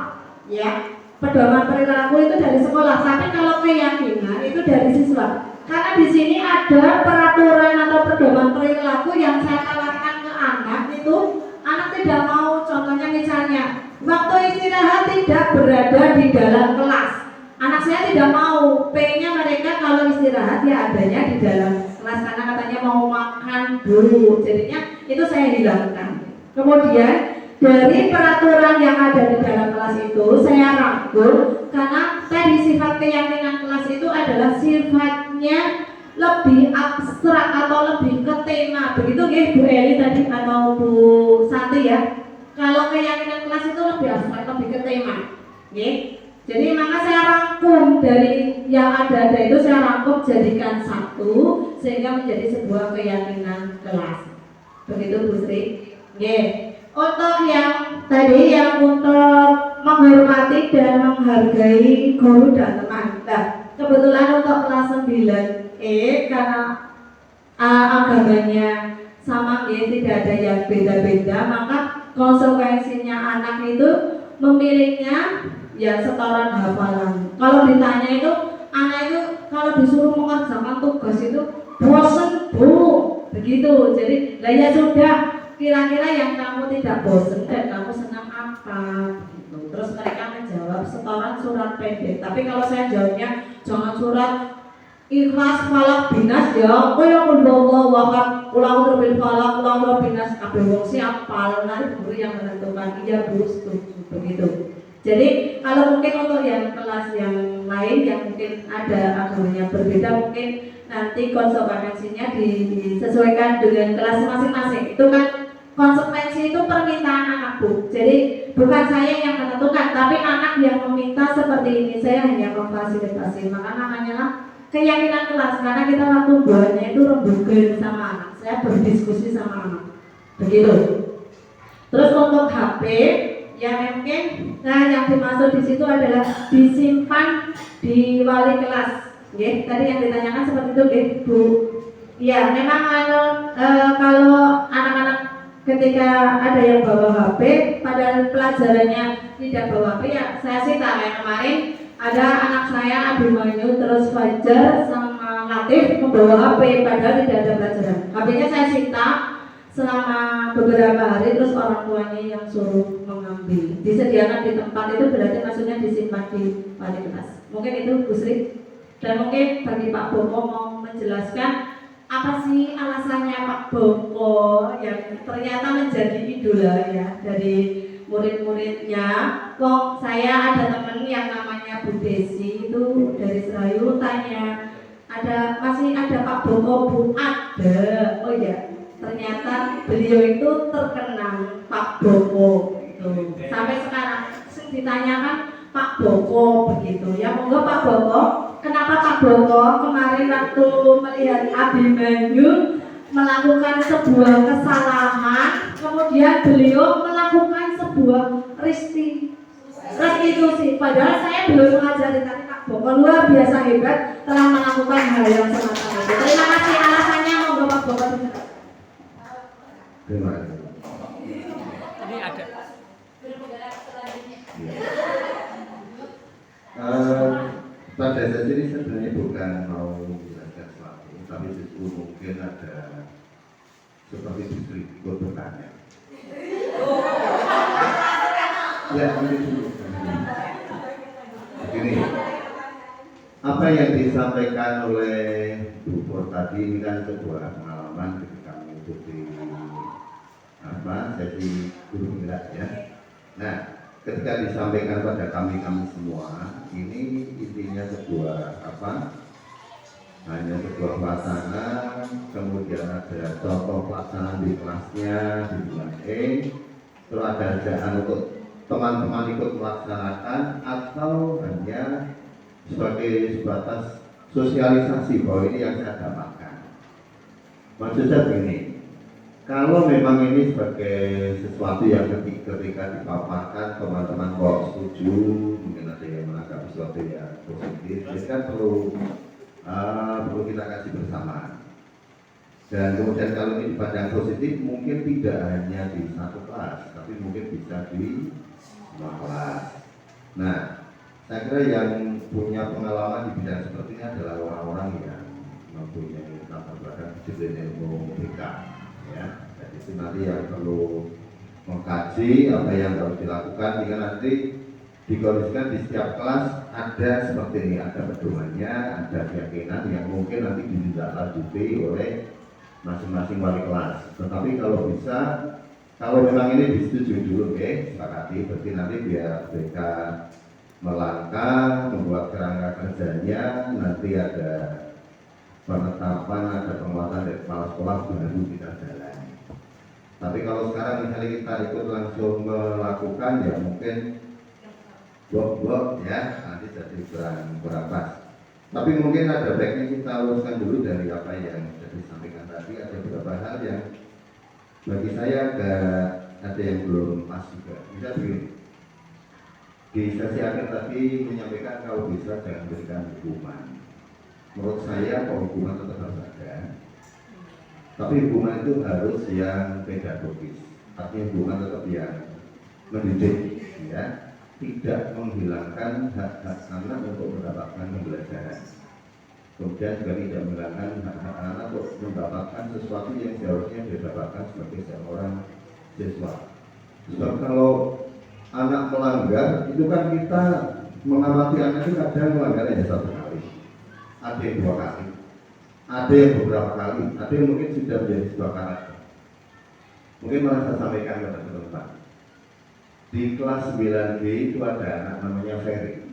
ya. Pedoman perilaku itu dari sekolah, tapi kalau keyakinan itu dari siswa. Karena di sini ada peraturan atau pedoman perilaku yang saya tawarkan ke anak itu, anak tidak mau. Contohnya misalnya, waktu istirahat tidak berada di dalam kelas. Anak saya tidak mau, pengennya mereka kalau istirahat ya adanya di dalam kelas karena katanya mau makan dulu. Jadinya itu saya hilangkan. Kemudian dari peraturan yang ada di dalam kelas itu saya rangkul karena tadi sifat keyakinan kelas itu adalah sifatnya lebih abstrak atau lebih ke tema. Begitu ya Bu Eli tadi atau Bu Santi ya. Kalau keyakinan kelas itu lebih abstrak, lebih ke tema. Ya. Jadi maka saya rangkum dari yang ada itu saya rangkum jadikan satu sehingga menjadi sebuah keyakinan kelas. Begitu Bu Sri. Oke. Untuk yang tadi yang untuk menghormati dan menghargai guru dan teman. Nah, kebetulan untuk kelas 9E karena agamanya sama ya, tidak ada yang beda-beda, maka konsekuensinya anak itu memilihnya ya setoran hafalan. Kalau ditanya itu anak itu kalau disuruh mengerjakan tugas itu bosen Bu, begitu. Jadi lah ya sudah, kira-kira yang kamu tidak bosen dan kamu senang apa gitu. Terus mereka menjawab setoran surat pendek. Tapi kalau saya jawabnya jangan surat Ikhlas, Falak, Binas ya. Kowe yang kulhu wahad, ulang bil falak, ulang binas kabeh wong siapal. Nanti guru yang menentukan. Iya Bu, setuju begitu. Jadi kalau mungkin untuk yang kelas yang lain yang mungkin ada agamanya berbeda, mungkin nanti konsekuensinya disesuaikan dengan kelas masing-masing. Itu kan konsekuensi itu permintaan anak Bu. Jadi bukan saya yang menentukan, tapi anak yang meminta seperti ini. Saya hanya memfasilitasi. Maka namanya lah keyakinan kelas, karena kita waktu buahnya itu rembukan sama anak. Saya berdiskusi sama anak. Begitu. Terus untuk HP ya mungkin yang dimaksud di situ adalah disimpan di wali kelas. Ya, tadi yang ditanyakan seperti itu, ya, Bu. Ya, memang kalau anak-anak ketika ada yang bawa HP, padahal pelajarannya tidak bawa HP, ya saya sih tak kayak kemarin ada anak saya Abimanyu terus Fajar sama Latif membawa HP padahal tidak ada pelajaran. HP-nya saya sita selama beberapa hari, terus orang tuanya yang suruh mengambil. Disediakan di tempat itu berarti maksudnya disimpan di wali kelas. Mungkin itu Bu Sri. Dan mungkin bagi Pak Boko mau menjelaskan apa sih alasannya Pak Boko yang ternyata menjadi idola ya dari murid-muridnya. Kok saya ada teman yang namanya Bu Desi itu dari Serayu, tanya masih ada Pak Boko? Bu, ada. Oh ya, ternyata beliau itu terkenal Pak Boko itu. Sampai sekarang ditanyakan Pak Boko begitu. Ya monggo Pak Boko. Kenapa Pak Boko kemarin waktu melihat Abimanyu melakukan sebuah kesalahan, kemudian beliau melakukan sebuah restitusi. Padahal saya belum mengajari, tapi Pak Boko luar biasa hebat telah melakukan hal yang semacam itu. Terima kasih, alasannya monggo Pak Boko. Terima kasih. Ini ada. Pada saat ini sebenarnya bukan mau menjelaskan sesuatu, tapi justru mungkin ada seperti justru ikut bertanya. Ya, begini. Apa yang disampaikan oleh Bu Pur tadi ini kan sebuah pengalaman ketika mengikuti sesi guru penggerak ya. Nah, ketika disampaikan pada kami semua, ini intinya sebuah hanya sebuah pelaksanaan, kemudian ada contoh pelaksanaan di kelasnya di bulan E, terus ada ajakan untuk teman-teman ikut melaksanakan, atau hanya sebagai sebatas sosialisasi bahwa ini yang saya dapatkan. Maksud saya begini, Kalau memang ini sebagai sesuatu yang ketika dipaparkan teman-teman kok setuju, mungkin ada yang menanggapi sesuatu yang positif, jadi kan perlu kita kasih bersama. Dan kemudian kalau ini dipandang positif, mungkin tidak hanya di satu kelas, tapi mungkin bisa di semua kelas. Nah, saya kira yang punya pengalaman di bidang seperti ini adalah orang-orang yang mempunyai latar belakang disiplin ilmu BK. Ya, jadi itu nanti yang perlu mengkaji apa yang harus dilakukan jika nanti dikondisikan di setiap kelas ada seperti ini, ada pedomannya, ada keyakinan yang mungkin nanti ditindaklanjuti oleh masing-masing wali kelas. Tetapi kalau bisa, kalau memang ini disetujui dulu, sepakati, berarti nanti biar mereka melangkah, membuat kerangka kerjanya, nanti ada penetapan, ada penguatan dari kepala sekolah baru kita jalan. Tapi kalau sekarang misalnya kita ikut langsung melakukan, ya mungkin blok-blok ya, nanti jadi kurang pas. Tapi mungkin ada baiknya kita luruskan dulu dari apa yang sudah disampaikan tadi. Ada beberapa hal yang bagi saya ada yang belum pas juga. Bisa begini, di sesi akhir tadi menyampaikan kalau bisa jangan berikan hukuman. Menurut saya hukuman tetap harus ada, tapi hukuman itu harus yang pedagogis. Artinya hukuman tetap yang mendidik, ya, tidak menghilangkan hak-hak anak untuk mendapatkan pembelajaran. Kemudian juga tidak menghilangkan hak-hak anak untuk mendapatkan sesuatu yang seharusnya didapatkan sebagai seorang siswa. Sebab kalau anak melanggar, itu kan kita mengamati anak itu kadang melanggar hanya satu kali, ada yang 2 kali, ada yang beberapa kali, ada yang mungkin sudah menjadi sebuah karakter. Mungkin malah saya sampaikan kepada teman-teman, di kelas 9B itu ada anak namanya Ferry.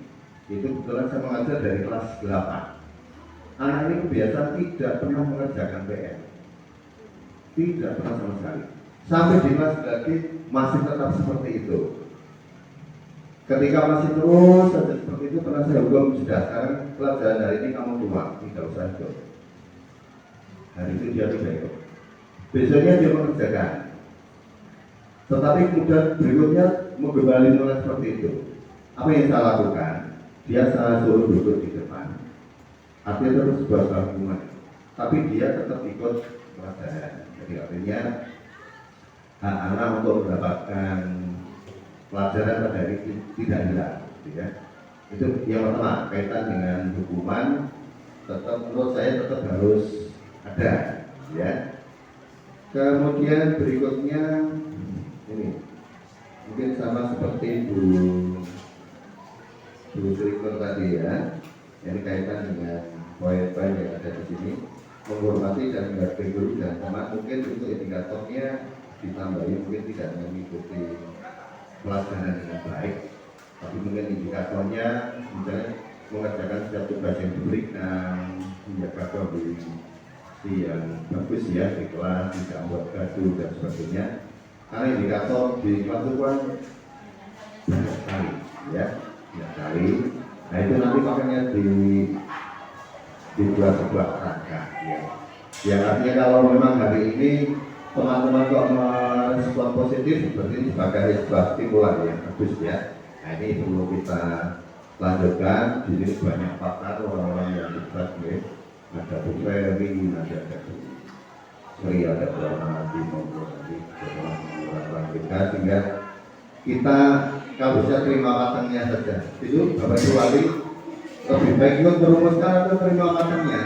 Itu kebetulan saya mengajar dari kelas 8. Anak ini kebiasaan tidak pernah mengerjakan PR, tidak pernah sama sekali. Sampai di kelas lagi masih tetap seperti itu. Ketika masih terus saja seperti itu, pernah saya hukum, sudah sekarang pelajaran hari ini kamu keluar, tidak usah ikut. Hari itu dia tidak ikut. Besoknya dia mengerjakan. Tetapi kemudian berikutnya mengembali mulai seperti itu. Apa yang saya lakukan? Dia saya suruh duduk di depan. Artinya terus sebuah hukuman. Tapi dia tetap ikut pelajaran. Jadi artinya hak anak untuk mendapatkan pelajaran pada hari itu tidak hilang, ya. Itu yang pertama, kaitan dengan hukuman tetap menurut saya tetap harus ada, ya. Kemudian berikutnya ini mungkin sama seperti Bu Srikor tadi, ya. Yang kaitan dengan poin-poin yang ada di sini, menghormati dan menghargai guru dan teman. Mungkin untuk indikatornya ditambahi, mungkin tidak mengikuti pelajaran dengan baik, tapi mungkin indikatornya misalnya mengerjakan setiap tugas yang diberikan, menjaga kondisi yang bagus ya di kelas, tidak membuat gaduh dan sebagainya. Karena indikator di kelas itu kan banyak sekali, ya, banyak sekali. Nah itu nanti makanya dibuat sebuah kerangka, ya. Yang artinya kalau memang hari ini teman-teman kok merespon positif, berarti ini sebagai sebuah stimulan yang bagus, ya. Nah ini perlu kita lanjutkan. Di sini banyak pakar, orang-orang yang hebat, ya. Ada Bu Ferry, ada Bu Sri, ada Bu Nanti, maupun nanti orang-orang kita, sehingga kita kalau bisa terima matangnya saja. Itu Bapak Ibu Wali lebih baik ikut merumuskan atau terima matangnya.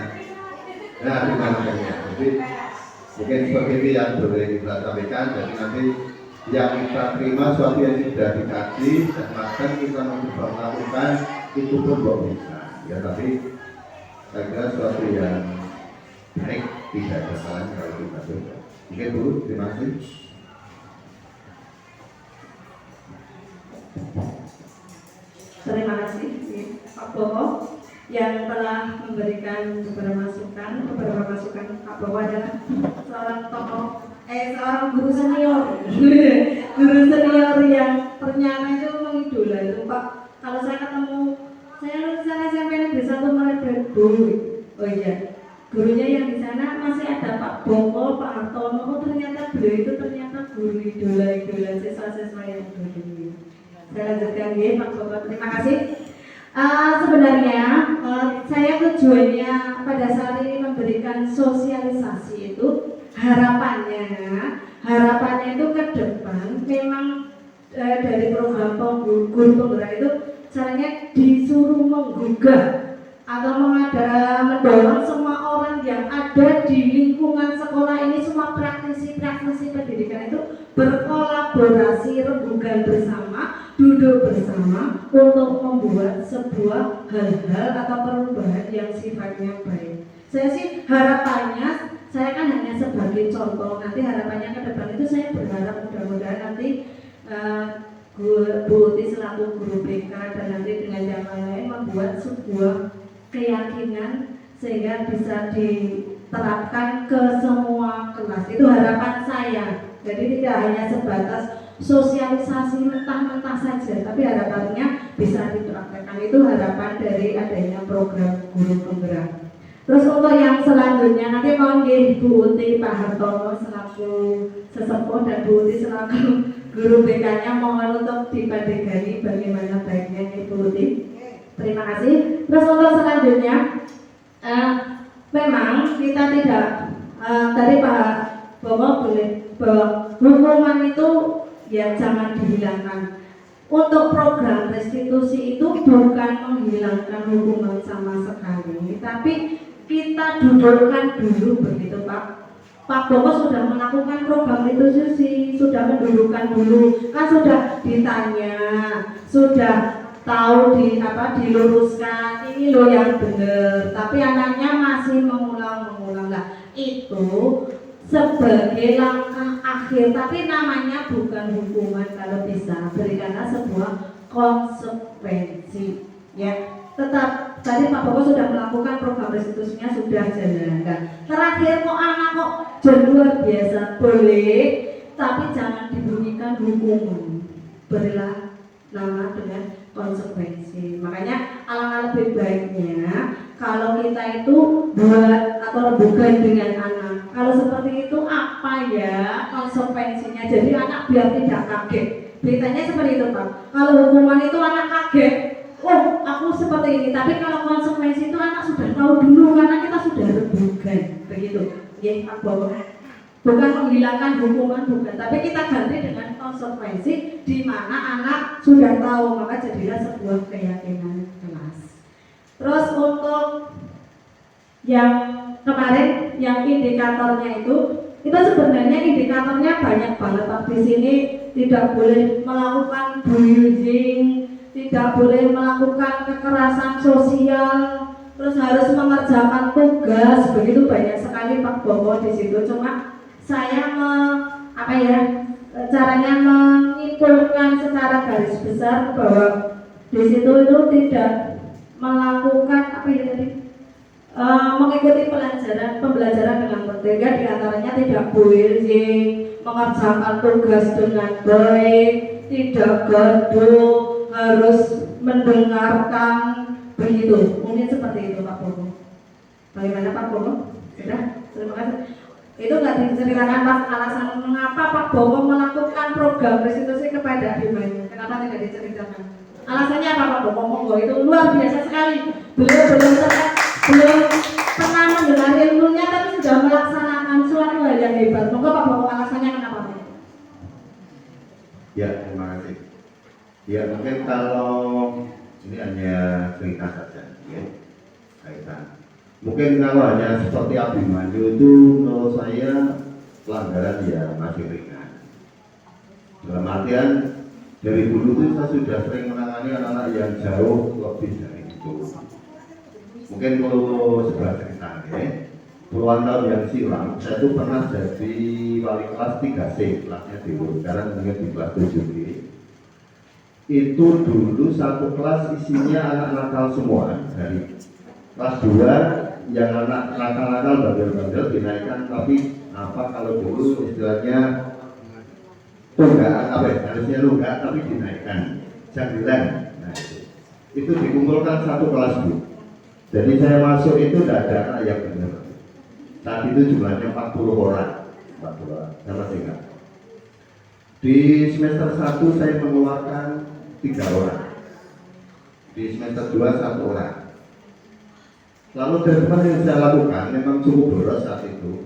Nah, terima matangnya. Jadi mungkin seperti itu yang boleh kita sampaikan. Jadi nanti yang kita terima suatu yang sudah dikaji dan matang kita mencoba melakukan itu pun kok bisa. Ya tapi saya kira suatu yang baik, tidak ada salahnya kalau kita coba. Mungkin dulu, terima kasih. Terima kasih Pak Bowo yang telah memberikan beberapa masukan. Pak Bowo adalah seorang guru senior yang ternyata itu mengidola itu Pak. Kalau saya ketemu, saya lulusan SMP Negeri 1 Meredet dulu. Oh iya, gurunya yang di sana masih ada Pak Boko, Pak Hartono. Oh ternyata beliau itu ternyata guru idola siswa-siswa yang dulu. Saya lanjutkan ya Pak Boko, terima kasih. Sebenarnya saya tujuannya pada saat ini memberikan sosialisasi itu harapannya itu ke depan memang dari program guru penggerak itu caranya disuruh menggugah atau mendorong semua orang yang ada di lingkungan sekolah ini, semua praktisi pendidikan itu berkolaborasi, rembugan bersama, duduk bersama untuk membuat sebuah hal-hal atau perubahan yang sifatnya baik. Saya sih harapannya, saya kan hanya sebagai contoh, nanti harapannya ke depan itu saya berharap mudah-mudahan nanti Bu Uti selaku guru BK dan nanti dengan yang lain membuat sebuah keyakinan sehingga bisa diterapkan ke semua kelas. Itu harapan saya. Jadi tidak hanya sebatas sosialisasi mentah-mentah saja, tapi harapannya bisa dipraktekkan. Itu harapan dari adanya program guru penggerak. Terus untuk yang selanjutnya nanti mohon Bu Uti, Pak Hartono selaku sesepuh dan Bu Uti selaku guru BK-nya mohon untuk dipandegani bagaimana baiknya Bu Uti. Terima kasih. Terus untuk selanjutnya, memang kita tidak tadi Pak Bomo boleh bahwa hukuman itu ya jangan dihilangkan. Untuk program restitusi itu bukan menghilangkan hukuman sama sekali, tapi kita dudukkan dulu begitu Pak. Pak Bomo sudah melakukan program restitusi, sudah mendudukkan dulu, kan sudah ditanya, sudah tahu diluruskan ini loh yang benar, tapi anaknya masih mengulang lah. Itu sebagai langkah akhir, tapi namanya bukan hukuman. Kalau bisa berikanlah sebuah konsekuensi ya. Tetap tadi Pak Boko sudah melakukan program restitusinya, sudah jalan. Terakhir kok anak kok luar biasa, boleh tapi jangan dibunyikan hukuman, berilah nama dengan konsekuensi. Makanya alangkah lebih baiknya kalau kita itu buat atau rembugan dengan anak. Kalau seperti itu apa ya konsekuensinya? Jadi anak biar tidak kaget. Beritanya seperti itu Pak. Kalau hukuman itu anak kaget, oh aku seperti ini. Tapi kalau konsekuensi itu anak sudah tahu dulu karena kita sudah rembugan. Begitu. Ya Pak Bowo. Bukan menghilangkan hukuman, bukan, tapi kita ganti dengan konsekuensi di mana anak sudah tahu, maka jadilah sebuah keyakinan kelas. Terus untuk yang kemarin yang indikatornya itu sebenarnya indikatornya banyak banget Pak. Di sini tidak boleh melakukan bullying, tidak boleh melakukan kekerasan sosial, terus harus mengerjakan tugas, begitu banyak sekali Pak Bowo di situ. Cuma saya caranya menyimpulkan secara garis besar bahwa di situ itu tidak melakukan mengikuti pembelajaran dengan merdeka, diantaranya tidak bullying, mengerjakan tugas dengan baik, tidak gaduh, harus mendengarkan, begitu. Mungkin seperti itu Pak Bowo. Bagaimana Pak Bowo? Sudah? Terima kasih. Itu nggak diceritakan Pak alasan mengapa Pak Bowo melakukan program restitusi kepada Abimanyu. Kenapa tidak diceritakan? Alasannya apa Pak Bowo? Monggo, itu luar biasa sekali. Beliau belum pernah mendengar ilmunya tapi sudah melaksanakan suatu hal yang hebat. Monggo Pak Bowo, alasannya kenapa? Ya, terima kasih. Ya, mungkin kalau ini hanya cerita saja, ya, kaitan. Mungkin kalau hanya seperti Abimanyu itu menurut saya pelanggaran ya masih ringan. Dalam artian dari dulu itu saya sudah sering menangani anak-anak yang jauh lebih dari itu. Mungkin kalau sebuah cerita ya, puluhan tahun yang silam saya itu pernah jadi wali kelas 3C, kelasnya dulu, sekarang mungkin di kelas 7D. Itu dulu satu kelas isinya anak nakal semua, dari kelas 2 yang anak nakal-nakal bandel-bandel dinaikkan, tapi kalau dulu istilahnya tunggal, harusnya lunggak tapi dinaikkan janggilan. Nah itu dikumpulkan satu kelas Bu. Jadi saya masuk itu tidak ada anak yang benar. Saat itu jumlahnya 40 orang. 40 orang, saya masih ingat. Di semester 1 saya mengeluarkan 3 orang. Di semester 2 1 orang. Lalu treatment yang saya lakukan memang cukup boros saat itu.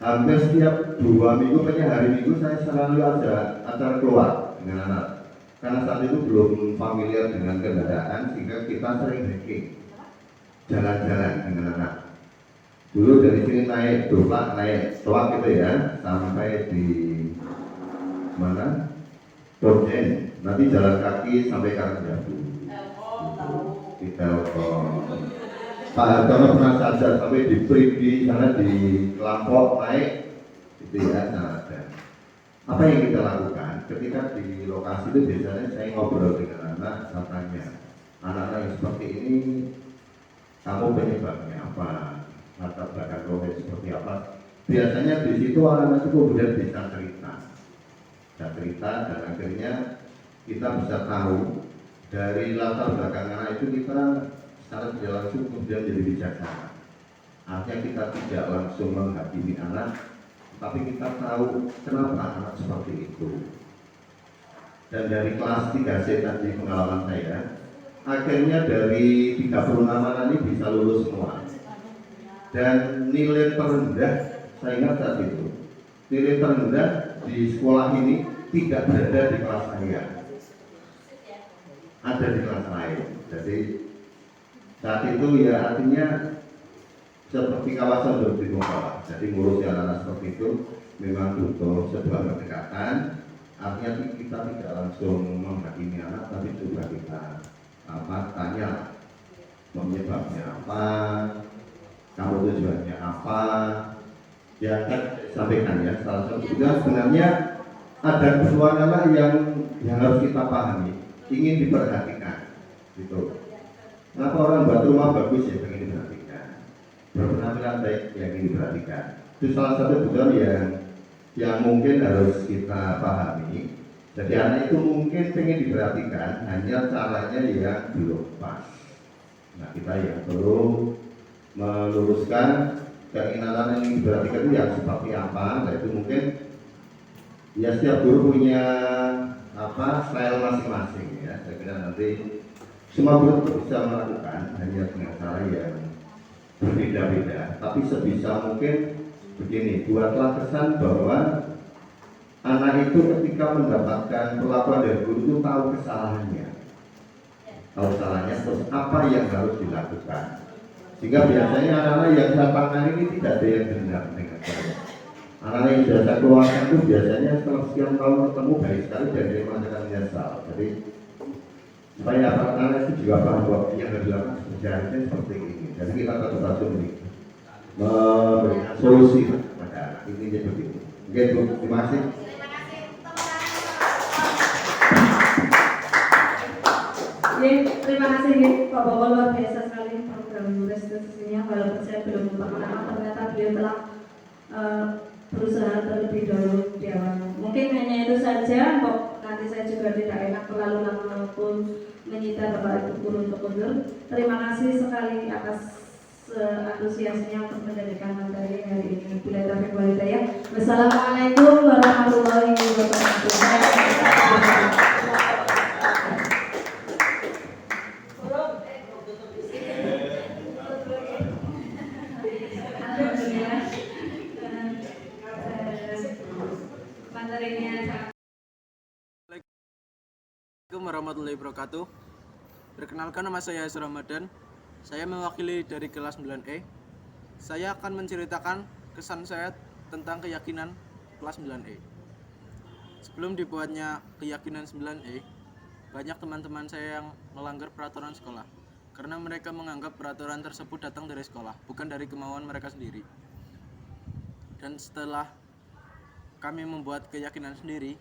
Hampir setiap 2 minggu, pokoknya hari Minggu saya selalu ada acara keluar dengan anak. Karena saat itu belum familiar dengan kendaraan, sehingga kita sering hiking, jalan-jalan dengan anak. Dulu dari sini naik Dopak, naik Toak gitu ya, sampai di mana? Torjen. Nanti jalan kaki sampai Karangjabu. Di Telkom. Pak Hartono pernah sadar sampai di sana di Lampok naik, gitu ya, nah ada. Apa yang kita lakukan ketika di lokasi itu biasanya saya ngobrol dengan anak, saya tanya, anak-anak yang seperti ini, kamu penyebabnya apa? Latar belakang keluarga seperti apa? Biasanya di situ anak-anak itu kemudian bisa cerita dan akhirnya kita bisa tahu dari latar belakang anak itu kita secara tidak langsung kemudian jadi bijaksana. Artinya kita tidak langsung menghakimi anak, tapi kita tahu kenapa anak seperti itu. Dan dari kelas 3C tadi pengalaman saya, akhirnya dari 36 anak ini bisa lulus semua. Dan nilai terendah, saya ingat saat itu, nilai terendah di sekolah ini tidak berada di kelas saya, ada di kelas lain. Jadi saat itu ya artinya seperti kawasan berbeda. Jadi ngurus anak-anak seperti itu memang butuh sebuah pendekatan. Artinya kita tidak langsung menghakimi anak, tapi coba kita tanya penyebabnya apa, kamu tujuannya apa, ya kan sampaikan ya. Salah satu juga sebenarnya ada keperluan anak yang harus kita pahami, ingin diperhatikan, gitu. Kenapa orang buat rumah bagus ya ingin diperhatikan, berpenampilan baik yang ingin diperhatikan. Itu salah satu kebutuhan yang mungkin harus kita pahami. Jadi anak itu mungkin pengen diperhatikan, hanya caranya yang belum pas. Nah kita yang perlu meluruskan keinginan anak yang diperhatikan itu yang seperti apa. Nah itu mungkin ya setiap guru punya style masing-masing ya. Saya kira nanti semua guru bisa melakukan hanya dengan cara yang berbeda-beda. Tapi sebisa mungkin begini, buatlah kesan bahwa anak itu ketika mendapatkan perlakuan dari guru itu tahu kesalahannya, terus apa yang harus dilakukan. Sehingga biasanya anak-anak yang saya tangani ini tidak ada yang dendam dengan saya. Anak-anak yang sudah saya keluarkan itu biasanya setelah sekian tahun ketemu baik sekali dan dia merasakan menyesal. Jadi supaya anak-anak itu juga paham bahwa yang harus dilakukan seharusnya seperti ini. Jadi kita tetap harus memberikan solusi pada anak ini seperti itu. Oke, Bu, terima kasih. Terima kasih Pak Bapak, luar biasa sekali program restitusinya. Walaupun saya belum memperkenalkan, ternyata beliau telah berusaha terlebih dahulu di awal. Mungkin hanya itu saja, kok nanti saya juga tidak enak terlalu lama pun menyita Bapak Ibu guru untuk mundur. Terima kasih sekali atas antusiasnya untuk menjadikan materi hari ini. Bila taufiq wal hidayah. Wassalamualaikum warahmatullahi wabarakatuh. Assalamualaikum warahmatullahi wabarakatuh. Perkenalkan, nama saya Hasra Ramadan. Saya mewakili dari kelas 9E. Saya akan menceritakan kesan saya tentang keyakinan kelas 9E. Sebelum dibuatnya keyakinan 9E, banyak teman-teman saya yang melanggar peraturan sekolah karena mereka menganggap peraturan tersebut datang dari sekolah, bukan dari kemauan mereka sendiri. Dan setelah kami membuat keyakinan sendiri,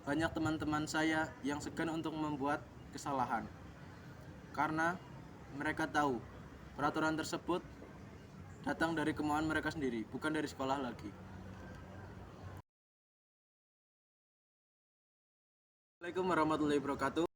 banyak teman-teman saya yang segan untuk membuat kesalahan karena mereka tahu peraturan tersebut datang dari kemauan mereka sendiri, bukan dari sekolah lagi. Assalamualaikum warahmatullahi wabarakatuh.